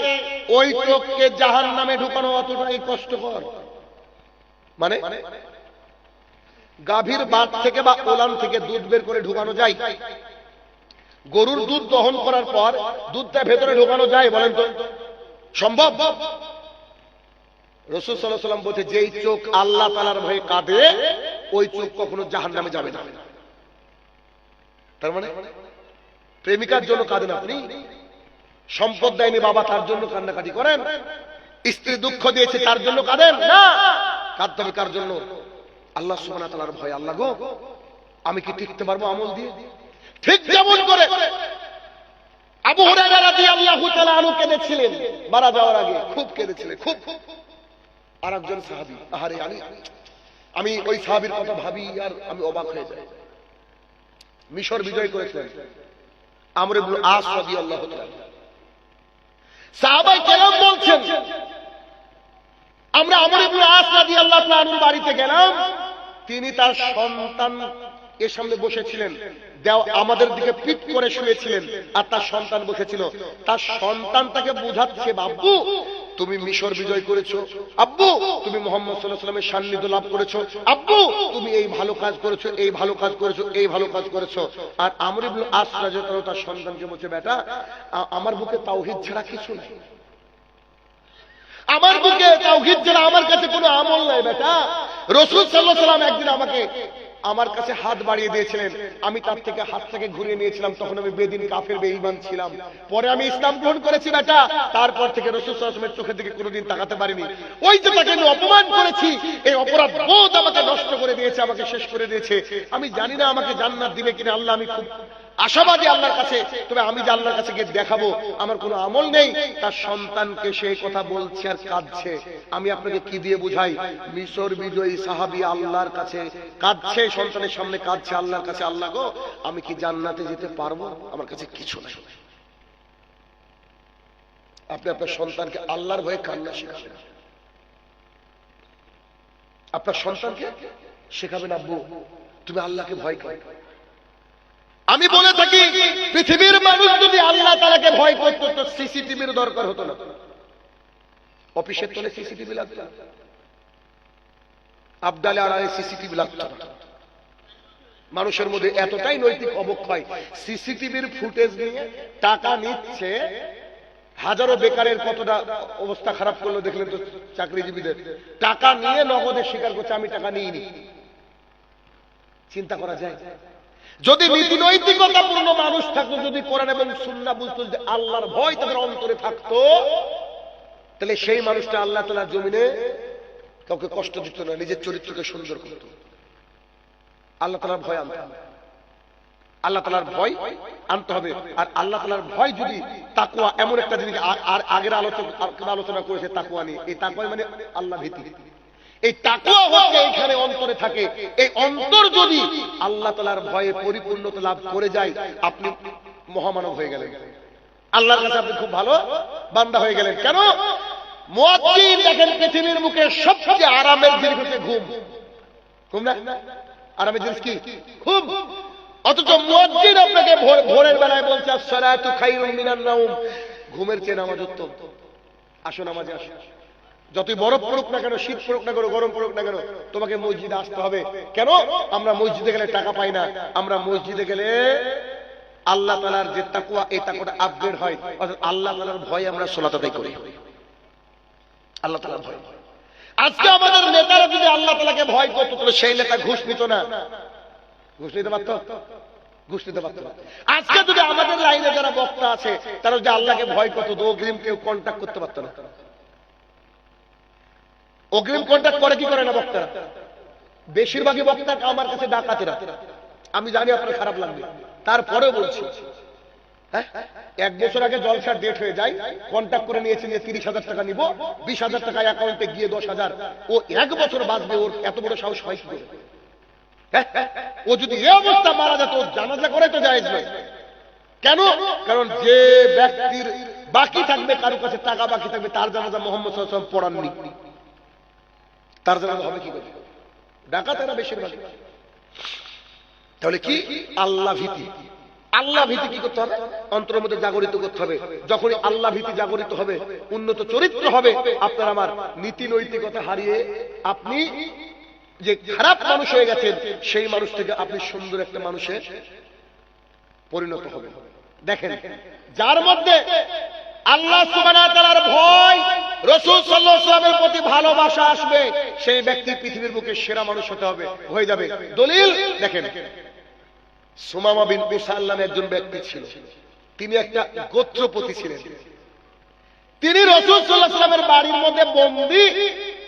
ওই চোখকে জাহান্নামে ঢুকানো অতটাই কষ্টকর। মানে গাভীর বাট থেকে বা ওলান থেকে দুধ বের করে ঢুকানো যায়, গরুর দুধ দহন করার পর দুধটা ভেতরে ঢোকানো যায়? বলেন তো, সম্ভব? রাসূল সাল্লাল্লাহু আলাইহি ওয়াসাল্লাম বলছে, যেই চোখ আল্লাহ তাআলার ভয়ে কাঁদে ওই চোখ কখনো জাহান্নামে যাবে না। তার মানে প্রেমিকার জন্য কাঁদেন আপনি, সম্পদ দেয়নি বাবা তার জন্য কান্নাকাটি করেন, স্ত্রী দুঃখ দিয়েছে তার জন্য কাঁদেন না, কাঁদতে হবে কার জন্য? আল্লাহ সুবহানাহু ওয়া তাআলার ভয়। আল্লাহ গো, আমি কি টিকতে পারবো আমল দিয়ে? ঠিক যেমন করে আবু হুরায়রা রাদিয়াল্লাহু তাআলা আনহু কেঁদেছিলেন মারা যাওয়ার আগে, খুব কেঁদেছিলেন, খুব। আরেকজন সাহাবী, আহারে আমি ওই সাহাবীর কথা ভাবি আর আমি অবাক হয়ে যাই। মিশর বিজয় করেছিলেন আমর ইবনে আস রাদিয়াল্লাহু তাআলা। সাহাবায়ে কেরাম বলছেন, আমরা আমর ইবনে আস রাদিয়াল্লাহু তাআলা আনহুর বাড়িতে গেলাম, তিনি তার সন্তান এর সামনে বসেছিলেন, আমাদের দিকে পিঠ করে শুয়েছিলেন, আর তার সন্তান বসেছিল। তার সন্তান তাকে বুঝাচ্ছে, আব্বু তুমি মিশর বিজয় করেছো, আব্বু তুমি মুহাম্মদ সাল্লাল্লাহু আলাইহি ওয়াসাল্লামের সান্নিধ্য লাভ করেছো, আব্বু তুমি এই ভালো কাজ করেছো, এই ভালো কাজ করেছো, এই ভালো কাজ করেছো। আর আমর ইবনে আস রাদিয়াল্লাহু তাআলা তার সন্তানকে বলছে, বেটা আমার বুকে তাওহীদ ছাড়া কিছু নাই, আমার বুকে তাওহীদ ছাড়া আমার কাছে কোনো আমল নাই বেটা। রাসূল সাল্লাল্লাহু আলাইহি ওয়াসাল্লাম একদিন আমার কাছে হাত বাড়িয়ে দিয়েছিলেন, আমি তার থেকে হাতটাকে ঘুরিয়ে নিয়েছিলাম, তখন আমি বেদিন কাফের বেঈমান ছিলাম, পরে আমি ইসলাম গ্রহণ করেছি বেটা, তারপর থেকে রাসূল সাল্লাল্লাহু আলাইহি ওয়াসাল্লামের চোখের দিকে কোনোদিন তাকাতে পারিনি। ওই যে তাকে আমি অপমান করেছি, এই অপরাধ বোধ আমাকে নষ্ট করে দিয়েছে, আমাকে শেষ করে দিয়েছে। আমি জানি না আমাকে জান্নাত দিবে কিনা আল্লাহ, আমি খুব আশাবাদী আল্লাহর কাছে, তবে আমি যে আল্লাহর কাছে গিয়ে দেখাবো আমার কোনো আমল নেই। তার সন্তানকে সেই কথা বলছে আর কাঁদছে। আমি আপনাকে কি দিয়ে বুঝাই? মিশর বিজয়ী সাহাবী আল্লাহর কাছে কাঁদছে, সন্তানের সামনে কাঁদছে আল্লাহর কাছে, আল্লাহ গো আমি কি জান্নাতে যেতে পারবো? আমার কাছে কিছু নাই। আপনি আপনার সন্তানকে আল্লাহর ভয়ে কান্না শেখাবেন, আপনার সন্তানকে শেখাবেন, আব্বু তুমি আল্লাহকে ভয় করো। আমি বলে থাকি, পৃথিবীর মানুষ যদি আল্লাহ তাআলাকে ভয় করত তো সিসিটিভির দরকার হতো না, অফিসের তলে সিসিটিভি লাগতো না, আবদালে আড়ালে সিসিটিভি লাগতো না। মানুষের মধ্যে এতটাই নৈতিক অবক্ষয়, সিসিটিভির ফুটেজ নিয়ে টাকা নিচ্ছে। হাজারো বেকারের কতটা অবস্থা খারাপ করলো দেখলেন তো, চাকরিজীবীদের টাকা নিয়ে নগদে স্বীকার করছে আমি টাকা নিইনি। চিন্তা করা যায়? যদি নীতি নৈতিকতাপূর্ণ মানুষ থাকতো, যদি কোরআন এবং সুন্নাহ বুঝতো, যদি আল্লাহর ভয় তাদের অন্তরে থাকতো, তাহলে সেই মানুষটা আল্লাহ তাআলার জমিনে কাউকে কষ্ট দিত না, নিজের চরিত্রকে সুন্দর করত। আল্লাহ তাআলার ভয় আনতে হবে, আল্লাহ তাআলার ভয় আনতে হবে। আর আল্লাহ তাআলার ভয় যদি তাকওয়া, এমন একটা জিনিস আর আগের আলোচনা করেছে তাকওয়া নিয়ে। এই তাকওয়া মানে আল্লাহ ভীতি। এই তাকওয়া হচ্ছে এইখানে অন্তরে থাকে। এই অন্তর যদি আল্লাহ তাআলার ভয়ে পরিপূর্ণতা লাভ করে যায়, আপনি মহামানব হয়ে গেলেন, আল্লাহর কাছে আপনি খুব ভালো বান্দা হয়ে গেলেন। কেন? মুয়াজ্জিন দেখেন পৃথিবীর মুখে সবচেয়ে আরামের জিনিস হচ্ছে ঘুম। ঘুম না আরামের জিনিস কি? ঘুম। অথচ মুয়াজ্জিন আপনাকে ভোরের বেলায় বলছে আসসালাতু খায়রুম মিনান নাওম, ঘুমের চেয়ে নামাজ উত্তম, আসো নামাজে আসো। যতই বরফ পড়ুক না কেন, শীত পড়ুক না কেন, গরম পড়ুক না কেন, তোমাকে মসজিদে আসতে হবে। কেন? আমরা মসজিদে গেলে টাকা পাই না, আমরা মসজিদে গেলে আল্লাহ তাআলার যে তাকওয়া, এই তাকওয়াটা আপগ্রেড হয়। অর্থাৎ আল্লাহ তাআলার ভয়ে আমরা সালাত আদায় করি, আল্লাহ তাআলার ভয়। আজকে আমাদের নেতারা যদি আল্লাহ তাআলাকে ভয় করতো, তাহলে সেই নেতা ঘুষ নিত না। ঘুষ নিতে পারত? ঘুষ নিতে পারত না। আজকে যদি আমাদের লাইনে যারা বক্তা আছে, তারা যদি আল্লাহকে ভয় করতো, তো অগ্রিম কেউ কন্ট্যাক্ট করতে পারতো না। অগ্রিম কন্ট্যাক্ট করে কি করে না বক্তারা? বেশিরভাগই বক্তা আমার কাছে ডাকাতেরা। আমি জানি আপনার খারাপ লাগবে, তারপরেও বলছি। হ্যাঁ, 1 বছর আগে জলসার ডেট হয়ে যায়, কন্ট্যাক্ট করে নিয়েছে যে 30,000 টাকা নিব, 20,000 টাকা অ্যাকাউন্টে গিয়ে 10,000। ও 1 বছর বাঁচবে, ওর এত বড় সাহস হয় কি করে? ও যদি এই অবস্থা মারা যেত, জানাজা করে তো জায়েজ নয়। কেন? কারণ যে ব্যক্তির বাকি থাকবে, কারো কাছে টাকা বাকি থাকবে, তার জানাজা মুহাম্মদ সাল্লাল্লাহু আলাইহি ওয়াসাল্লাম পড়াননি, তার জানাজা হবে কি করে? ডাকাতেরা বেশিরভাগ। তাহলে কি? আল্লাহ ভীতি। আল্লাহ ভীতি কি করতে হবে? অন্তরের মধ্যে জাগরিত করতে হবে। যখনই আল্লাহ ভীতি জাগরিত হবে, উন্নত চরিত্র হবে, আপনার আমার নীতি নৈতিকতা হারিয়ে আপনি যে খারাপ মানুষ হয়ে গেছেন, সেই মানুষ থেকে আপনি সুন্দর একটা মানুষে পরিণত হবে। দেখেন, যার মধ্যে আল্লাহ সুবহানাহু ওয়া তাআলার ভয়, রাসূল সাল্লাল্লাহু আলাইহি ওয়াসাল্লামের প্রতি ভালোবাসা আসবে, সেই ব্যক্তি পৃথিবীর বুকে সেরা মানুষ হয়ে যাবে। দলিল দেখেন, সুমামা বিন উসাল নামে একজন ব্যক্তি ছিল। তিনি একটা গোত্রপতি ছিলেন। তিনি রাসূল সাল্লাল্লাহু আলাইহি ওয়াসাল্লামের বাড়ির মধ্যে বন্দী।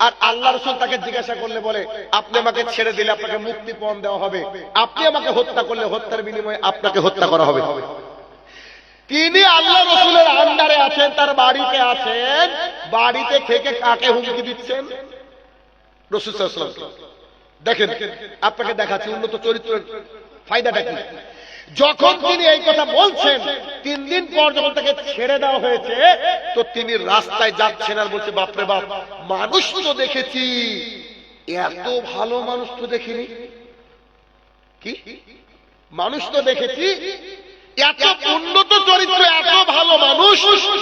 আর আল্লাহ রাসূল তাকে জিজ্ঞাসা করলে বলে, আপনি আমাকে ছেড়ে দিলে আপনাকে মুক্তিপণ দেওয়া হবে, আপনি আমাকে হত্যা করলে হত্যার বিনিময়ে আপনাকে হত্যা করা হবে। তিনি আল্লাহ রাসূলের আন্ডারে আছেন, তার বাড়িতে আছেন, বাড়িতে থেকে কাকে হুমকি দিচ্ছেন? রাসূল সাল্লাল্লাহু আলাইহি ওয়াসাল্লাম। দেখেন, আপনাকে দেখাচ্ছি উন্নত চরিত্রের ফায়দাটা কি। যখন তিনি এই কথা বলছেন, 3 দিন পর যখন তাকে ছেড়ে দেওয়া হয়েছে, তো তিনি রাস্তায় যাচ্ছেন আর বলছে, বাপরে বাপ, মানুষ তো দেখেছি, এত ভালো মানুষ তো দেখিনি। কি মানুষ তো দেখেছি, এত উন্নত চরিত্র, এত ভালো মানুষ,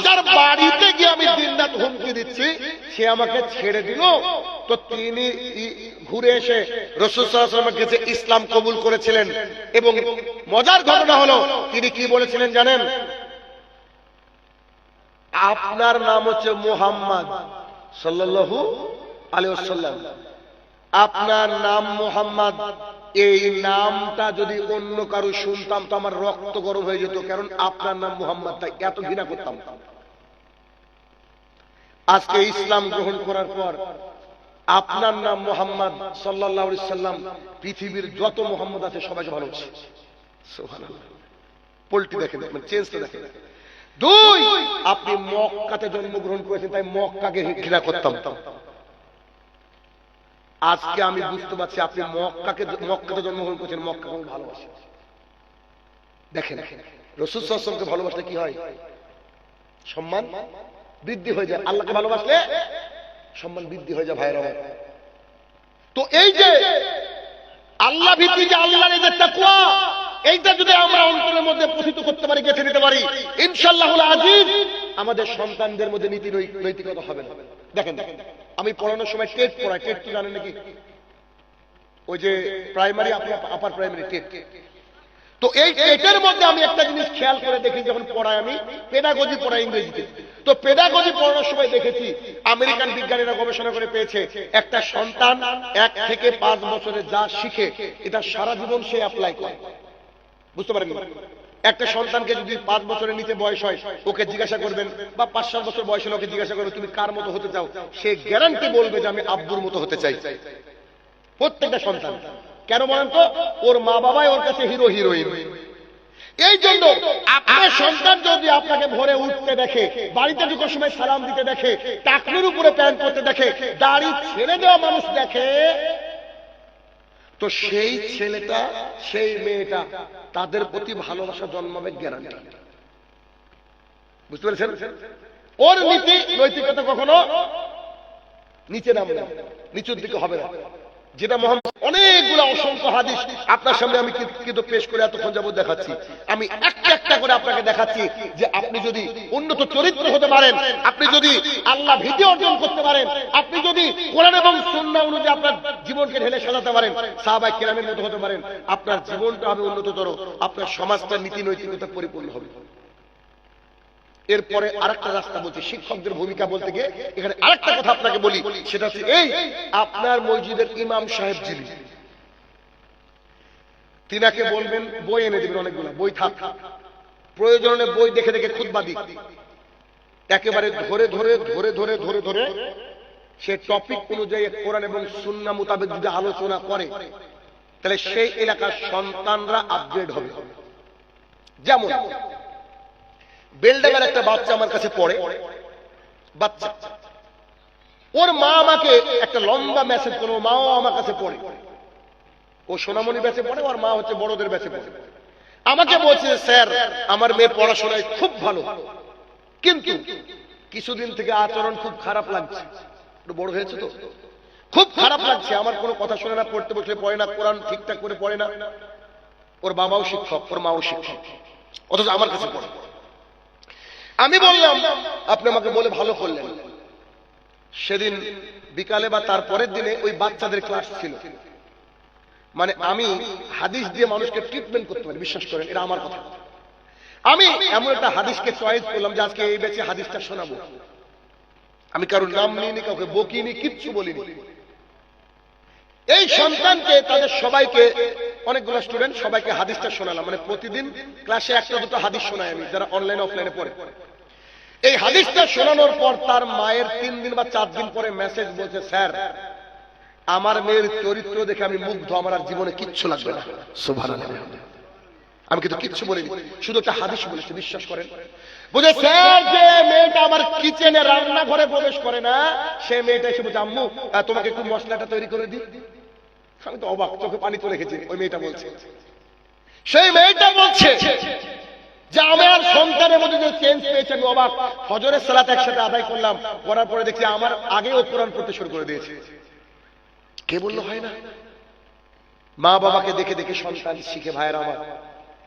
যার বাড়িতে গিয়ে আমি দিনরাত হুমকি দিচ্ছি, সে আমাকে ছেড়ে দিল। তো তিনি ঘুরে এসে রাসূল সাল্লাল্লাহু আলাইহি ওয়াসাল্লামের কাছে ইসলাম কবুল করেছিলেন। এবং মজার ঘটনা হলো, তিনি কি বলেছিলেন জানেন? আপনার নাম হচ্ছে মুহাম্মদ সাল্লাল্লাহু আলাইহি ওয়াসাল্লাম, আপনার নাম মুহাম্মদ। এই নামটা যদি অন্য কারো শুনতাম তো আমার রক্ত গরম হয়ে যেত, কারণ আপনার নাম মুহাম্মদ, তাই এত ঘৃণা করতাম। আজকে ইসলাম গ্রহণ করার পর আপনার নাম মুহাম্মদ সাল্লাল্লাহু আলাইহি সাল্লাম, পৃথিবীর যত মুহাম্মদ আছে সবাইকে ভালোবাসে। সুবহানাল্লাহ। পল্টি দেখেন, মানে চেঞ্জটা দেখেন। 2, আপনি মক্কাতে জন্মগ্রহণ করেছেন, তাই মক্কাকে ঘৃণা করতাম। আজকে আমি বুঝতে পারছি আপনি মক্কাতে জন্মগ্রহণ করেছেন, মক্কাকে আমি ভালোবাসি। দেখেন, রাসূল সাল্লাল্লাহু আলাইহি ওয়াসাল্লামকে ভালোবাসলে কি হয়? সম্মান বৃদ্ধি হয়ে যায়। আল্লাহকে ভালোবাসলে সম্মান বৃদ্ধি হয়ে যায়। ভাইয়ের আমার, তো এই যে আল্লাহ ভীতি, যে আল্লাহর যে তাকওয়া, এইটা যদি আমরা অন্তরের মধ্যে প্রথিত করতে পারি, গেঁথে নিতে পারি, ইনশাআল্লাহুল আজিজ আমাদের সন্তানদের মধ্যে নীতি নৈতিকতা হবে না। দেখেন, আমি পড়ানোর সময় টেট পড়াই। টেট তো জানেন নাকি? ওই যে প্রাইমারি, আপার প্রাইমারি টেট। তো এই টেটের মধ্যে আমি একটা জিনিস খেয়াল করে দেখি, যখন পড়াই, আমি পেডাগজি পড়াই ইংরেজিতে। তো পেডাগজি পড়ানোর সময় দেখেছি, আমেরিকান বিজ্ঞানীরা গবেষণা করে পেয়েছে, একটা সন্তান 1 থেকে 5 বছরে যা শিখে, এটা সারা জীবন সে অ্যাপ্লাই করে। বুঝতে পারেন? একটা সন্তানকে যদি 5 বছরের নিচে বয়স হয়, ওকে জিজ্ঞাসা করবেন, বা 5-7 বছর বয়স হলে ওকে জিজ্ঞাসা করবেন, তুমি কার মতো হতে চাও, সে গ্যারান্টি বলবে যে আমি আব্বুর মতো হতে চাই। প্রত্যেকটা সন্তান। কেন বলেন তো? ওর মা বাবাই ওর কাছে হিরো হিরোইন। এই জন্য আপনার সন্তান যদি আপনাকে ভোরে উঠতে দেখে, বাড়িতে ঢুকার সময় সালাম দিতে দেখে, টাকনুর উপরে প্যান্ট পরতে দেখে, দাড়ি ছেড়ে দেওয়া মানুষ দেখে, তো সেই ছেলেটা, সেই মেয়েটা তাদের প্রতি ভালোবাসা জন্মাবে, গ্যারান্টি। বুঝতে পেরেছেন? ওর নীতি নৈতিকতা কখনো নিচে নামবে না, নিচের দিকে হবে না। যেটা মোহাম্মদ অনেকগুলো অসংখ্য হাদিস আপনার সামনে আমি কিন্তু পেশ করে এতক্ষণ যাবত দেখাচ্ছি। আমি একটা একটা করে আপনাকে দেখাচ্ছি যে আপনি যদি উন্নত চরিত্র হতে পারেন, আপনি যদি আল্লাহ ভীতি অর্জন করতে পারেন, আপনি যদি কোরআন এবং সুন্নাহ অনুযায়ী আপনার জীবনকে ঢেলে সাজাতে পারেন, সাহাবায়ে কেরামের মতো হতে পারেন, আপনার জীবনটা হবে উন্নততর, আপনার সমাজটা নীতি নৈতিকতা পরিপূর্ণ হবে। এরপরে আরেকটা রাস্তা বলছি শিক্ষকদের ভূমিকা বলতে গিয়ে এখানে আরেকটা কথা আপনাকে বলি, সেটা হচ্ছে এই আপনার মসজিদের ইমাম সাহেব যিনি, তিনাকে বলবেন বই এনে দেবেন, অনেকগুলো বই থাক, প্রয়োজনে বই দেখে দেখে খুতবা দিক, একেবারে ধরে ধরে ধরে ধরে ধরে ধরে সে টপিক অনুযায়ী কোরআন এবং সুন্নাহ মোতাবেক যদি আলোচনা করে, তাহলে সেই এলাকার সন্তানরা আপগ্রেড হবে। যেমন বেলডাঙ্গার একটা বাচ্চা আমার কাছে পড়ে, বাচ্চা, ওর মা আমাকে একটা লম্বা মেসেজ করলো, মাও আমার কাছে পড়ে, ও সোনামণি ব্যাচে পড়ে, ওর মা হচ্ছে বড়দের ব্যাচে পড়ে। আমাকে বলছে স্যার আমার মেয়ে পড়াশোনায় খুব ভালো, কিন্তু কিছুদিন থেকে আচরণ খুব খারাপ লাগছে, একটু বড় হয়েছে তো, খুব খারাপ লাগছে, আমার কোনো কথা শুনে না, পড়তে বসলে পড়ে না, কোরআন ঠিকঠাক করে পড়ে না, ওর বাবাও শিক্ষক, ওর মাও শিক্ষক, অথচ আমার কাছে পড়ে। আমি বললাম আপনি আমাকে বলে ভালো করলেন। সেদিন বিকালে বা তার পরের দিনে ওই বাচ্চাদের ক্লাস ছিল, মানে আমি হাদিস দিয়ে মানুষকে ট্রিটমেন্ট করতে পারি, বিশ্বাস করেন, এটা আমার কথা। আমি এমন একটা হাদিসকে চয়েস করলাম যে আজকে এই ব্যাচে হাদিসটা শোনাবো। আমি কারোর নাম নিইনি, কাউকে বকিনি, কিচ্ছু বলিনি। এই সন্তানকে তাদের সবাইকে, অনেকগুলো স্টুডেন্ট, সবাইকে হাদিসটা শোনালাম, মানে প্রতিদিন ক্লাসে একটা দুটো হাদিস শোনাই আমি, যারা অনলাইনে অফলাইনে পড়ে। এই হাদিসটা শোনানোর পর তার মায়ের 3 দিন বা 4 দিন পরে মেসেজ বলছে, স্যার আমার মেয়ের চরিত্র দেখে আমি মুগ্ধ, আমার আর জীবনে কিচ্ছু লাগবে না। সুবহানাল্লাহ। আমি কিন্তু কিচ্ছু বলিনি, শুধু একটা হাদিস বলেছি, বিশ্বাস করেন। বুঝে স্যার যে মেয়েটা আমার কিচেনে রান্নাঘরে প্রবেশ করে না, সে মেয়েটা এসে বলছে আম্মু তোমাকে একটু মশলাটা তৈরি করে দিই। আমি তো অবাক, চোখে পানি তো রেখেছি। ওই মেয়েটা বলছে, সেই মেয়েটা বলছে যে আমার সন্তানের মধ্যে যে চেঞ্জ পেয়েছে আমি অবাক। ফজরের সালাত একসাথে আদায় করলাম, করার পরে দেখছি আমার আগেও কোরআন পড়তে শুরু করে দিয়েছে। কে বললো হয় না? মা বাবাকে দেখে দেখে সন্তান শিখে ভাইয়ের আমার।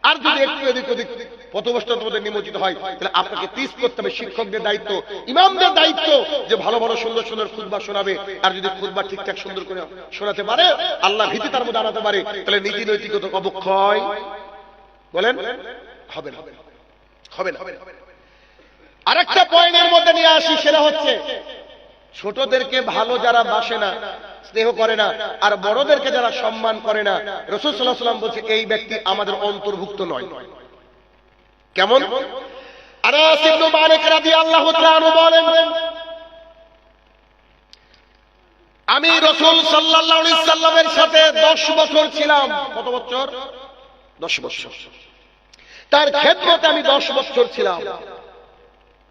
আর যদি একটু এদিক ওদিক পথভ্রষ্ট তোমাদের নিমজ্জিত হয়, তাহলে আপনাকে তিস করতে হবে। শিক্ষকদের দায়িত্ব, ইমামদের দায়িত্ব যে ভালো ভালো সুন্দর সুন্দর খুতবা শোনাবে। আর যদি খুতবা ঠিকঠাক সুন্দর করে শোনাতে পারে, আল্লাহ ভীতি তার মধ্যে আনাতে পারে, তাহলে নীতি নৈতিকতা অবক্ষয় বলেন হবে না, হবে না। আরেকটা পয়েন্টের মধ্যে নিয়ে আসি, সেটা হচ্ছে ছোটদেরকে ভালো যারা বাসে না, স্নেহ করে না, আর বড়দেরকে যারা সম্মান করে না, রাসূল সাল্লাল্লাহু আলাইহি ওয়াসাল্লাম বলছে এই ব্যক্তি আমাদের অন্তর্ভুক্ত নয়। কেমন? আনাস ইবনে মালিক রাদিয়াল্লাহু তাআলা আনহু বলেন, আমি রাসূল সাল্লাল্লাহু আলাইহি সাল্লামের সাথে 10 বছর ছিলাম। কত বছর? 10 বছর। তার খেদমতে আমি 10 বছর ছিলাম,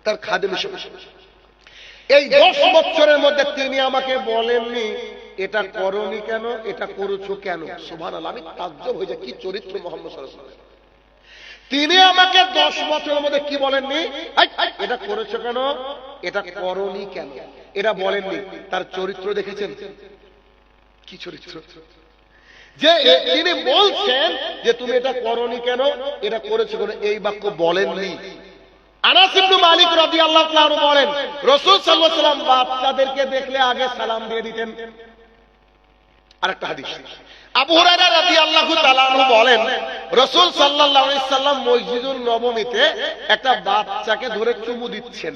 তার খাদেম হিসেবে। এই 10 বছরের মধ্যে তিনি আমাকে বলেননি এটা করনি কেন, এটা করেছো কেন। সুবহানাল্লাহ, আমি তাজ্জব হয়ে যাই, কি চরিত্র মুহাম্মদ সাল্লাল্লাহু আলাইহি ওয়াসাল্লাম। তিনি আমাকে 10 বছরের মধ্যে কি বলেননি, এটা করেছো কেন, এটা করনি কেন, এটা বলেননি। তার চরিত্র দেখেছেন? কি চরিত্র! যে তিনি বলছেন যে তুমি এটা করনি কেন, এটা করেছো কেন, এই বাক্য বলেননি। আনাস ইবনে মালিক রাদিয়াল্লাহু তাআলা আনহু বলেন, রাসূল সাল্লাল্লাহু আলাইহি ওয়াসাল্লাম বাচ্চাদেরকে দেখলে আগে সালাম দিয়ে দিতেন। আরেকটা হাদিস, আবু হুরায়রা রাদিয়াল্লাহু তাআলা আনহু বলেন, রাসূল সাল্লাল্লাহু আলাইহি ওয়াসাল্লাম মসজিদুন নববীতে একটা বাচ্চাকে ধরে চুমু দিচ্ছেন।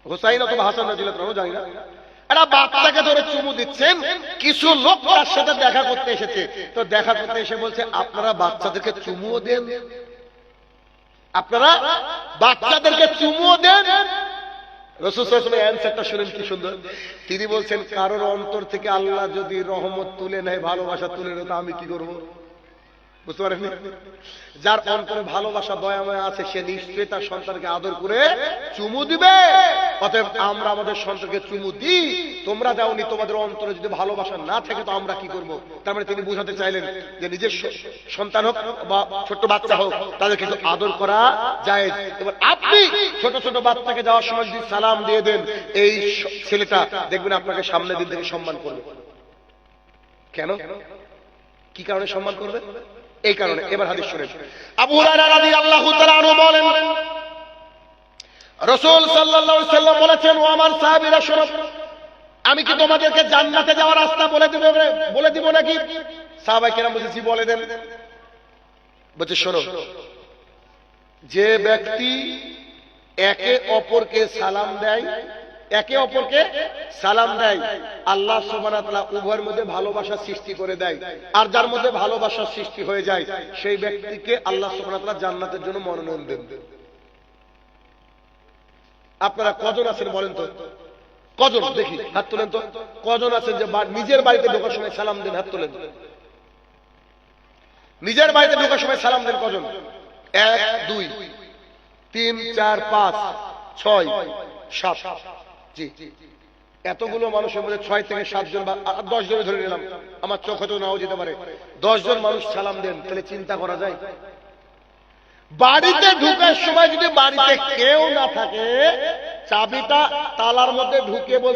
হুসাইন অথবা হাসান রাদিয়াল্লাহু তাআলা জানি না, একটা বাচ্চাকে ধরে চুমু দিচ্ছেন। কিছু লোক তার সাথে দেখা করতে এসেছে, তো দেখা করতে এসে বলছে আপনারা বাচ্চাদেরকে চুমুও দেন, আপনারা বাচ্চাদেরকে চুমুও দেন। রাসূল সাল্লাল্লাহু আলাইহি ওয়াসাল্লাম অ্যানসারটা শুনেন কি সুন্দর। তিনি বলছেন কারোর অন্তর থেকে আল্লাহ যদি রহমত তুলে নেয়, ভালোবাসা তুলে নেয়, তো আমি কি করব? বুঝতে পারেন? যার অন্তরে ভালোবাসা দয়াময় আছে, সে নিশ্চয়ই তার সন্তানকে আদর করে চুমু দিবে। অতএব আমরা আমাদের সন্তানকে চুমু দিই, তোমরা দাওনি, তোমাদের অন্তরে যদি ভালোবাসা না থাকে তো আমরা কি করব? তার মানে তিনি বোঝাতে চাইলেন যে নিজের সন্তান হোক বা ছোট্ট বাচ্চা হোক, তাদের কিন্তু আদর করা জায়েজ। এবার আপনি ছোট ছোট বাচ্চাকে যাওয়ার সময় যদি সালাম দিয়ে দেন, এই ছেলেটা দেখবেন আপনাকে সামনের দিন থেকে সম্মান করবে। কেন? কি কারণে সম্মান করবে? এই কারণে। এবার হাদিস শুনেন। আবু হুরায়রা রাদিয়াল্লাহু তাআলা আনহু বলেন, রাসূল সাল্লাল্লাহু আলাইহি সাল্লাম বলেছেন, ও আমার সাহাবীরা শোনো, আমি কি তোমাদেরকে জান্নাতে যাওয়ার রাস্তা বলে দিব নাকি? সাহাবায়ে কেরাম বলছে, জি বলে দেন। বলছে, শোনো, যে ব্যক্তি একে অপরকে সালাম দেয়, আল্লাহ সুবহানাহু ওয়া তাআলা উভয়ের মধ্যে ভালোবাসা সৃষ্টি করে দেয়। আর যার মধ্যে ভালোবাসা সৃষ্টি হয়ে যায়, সেই ব্যক্তিকে আল্লাহ সুবহানাহু ওয়া তাআলা জান্নাতের জন্য মনোনয়ন দেন। আপনারা কজন আছেন বলেন তো? কজন? দেখি হাত তোলেন তো। কজন আছেন যে নিজের বাড়িতে ঢোকার সময় সালাম দেন? হাত তোলেন। নিজের বাড়িতে ঢোকার সময় সালাম দেন কজন? 1 2 3 4 5 6 7। জি, এতগুলো মানুষের মধ্যে 6 থেকে 7 জন বা 10 জন ধরে নিলাম, আমার চোখ হয়তো নাও যেতে পারে, 10 জন মানুষ সালাম দেন, তাহলে চিন্তা করা যায়। বাড়িতে ঢোকার সময় যদি বাড়িতে কেউ না থাকে, চাবিটা তালার মধ্যে ঢুকে বল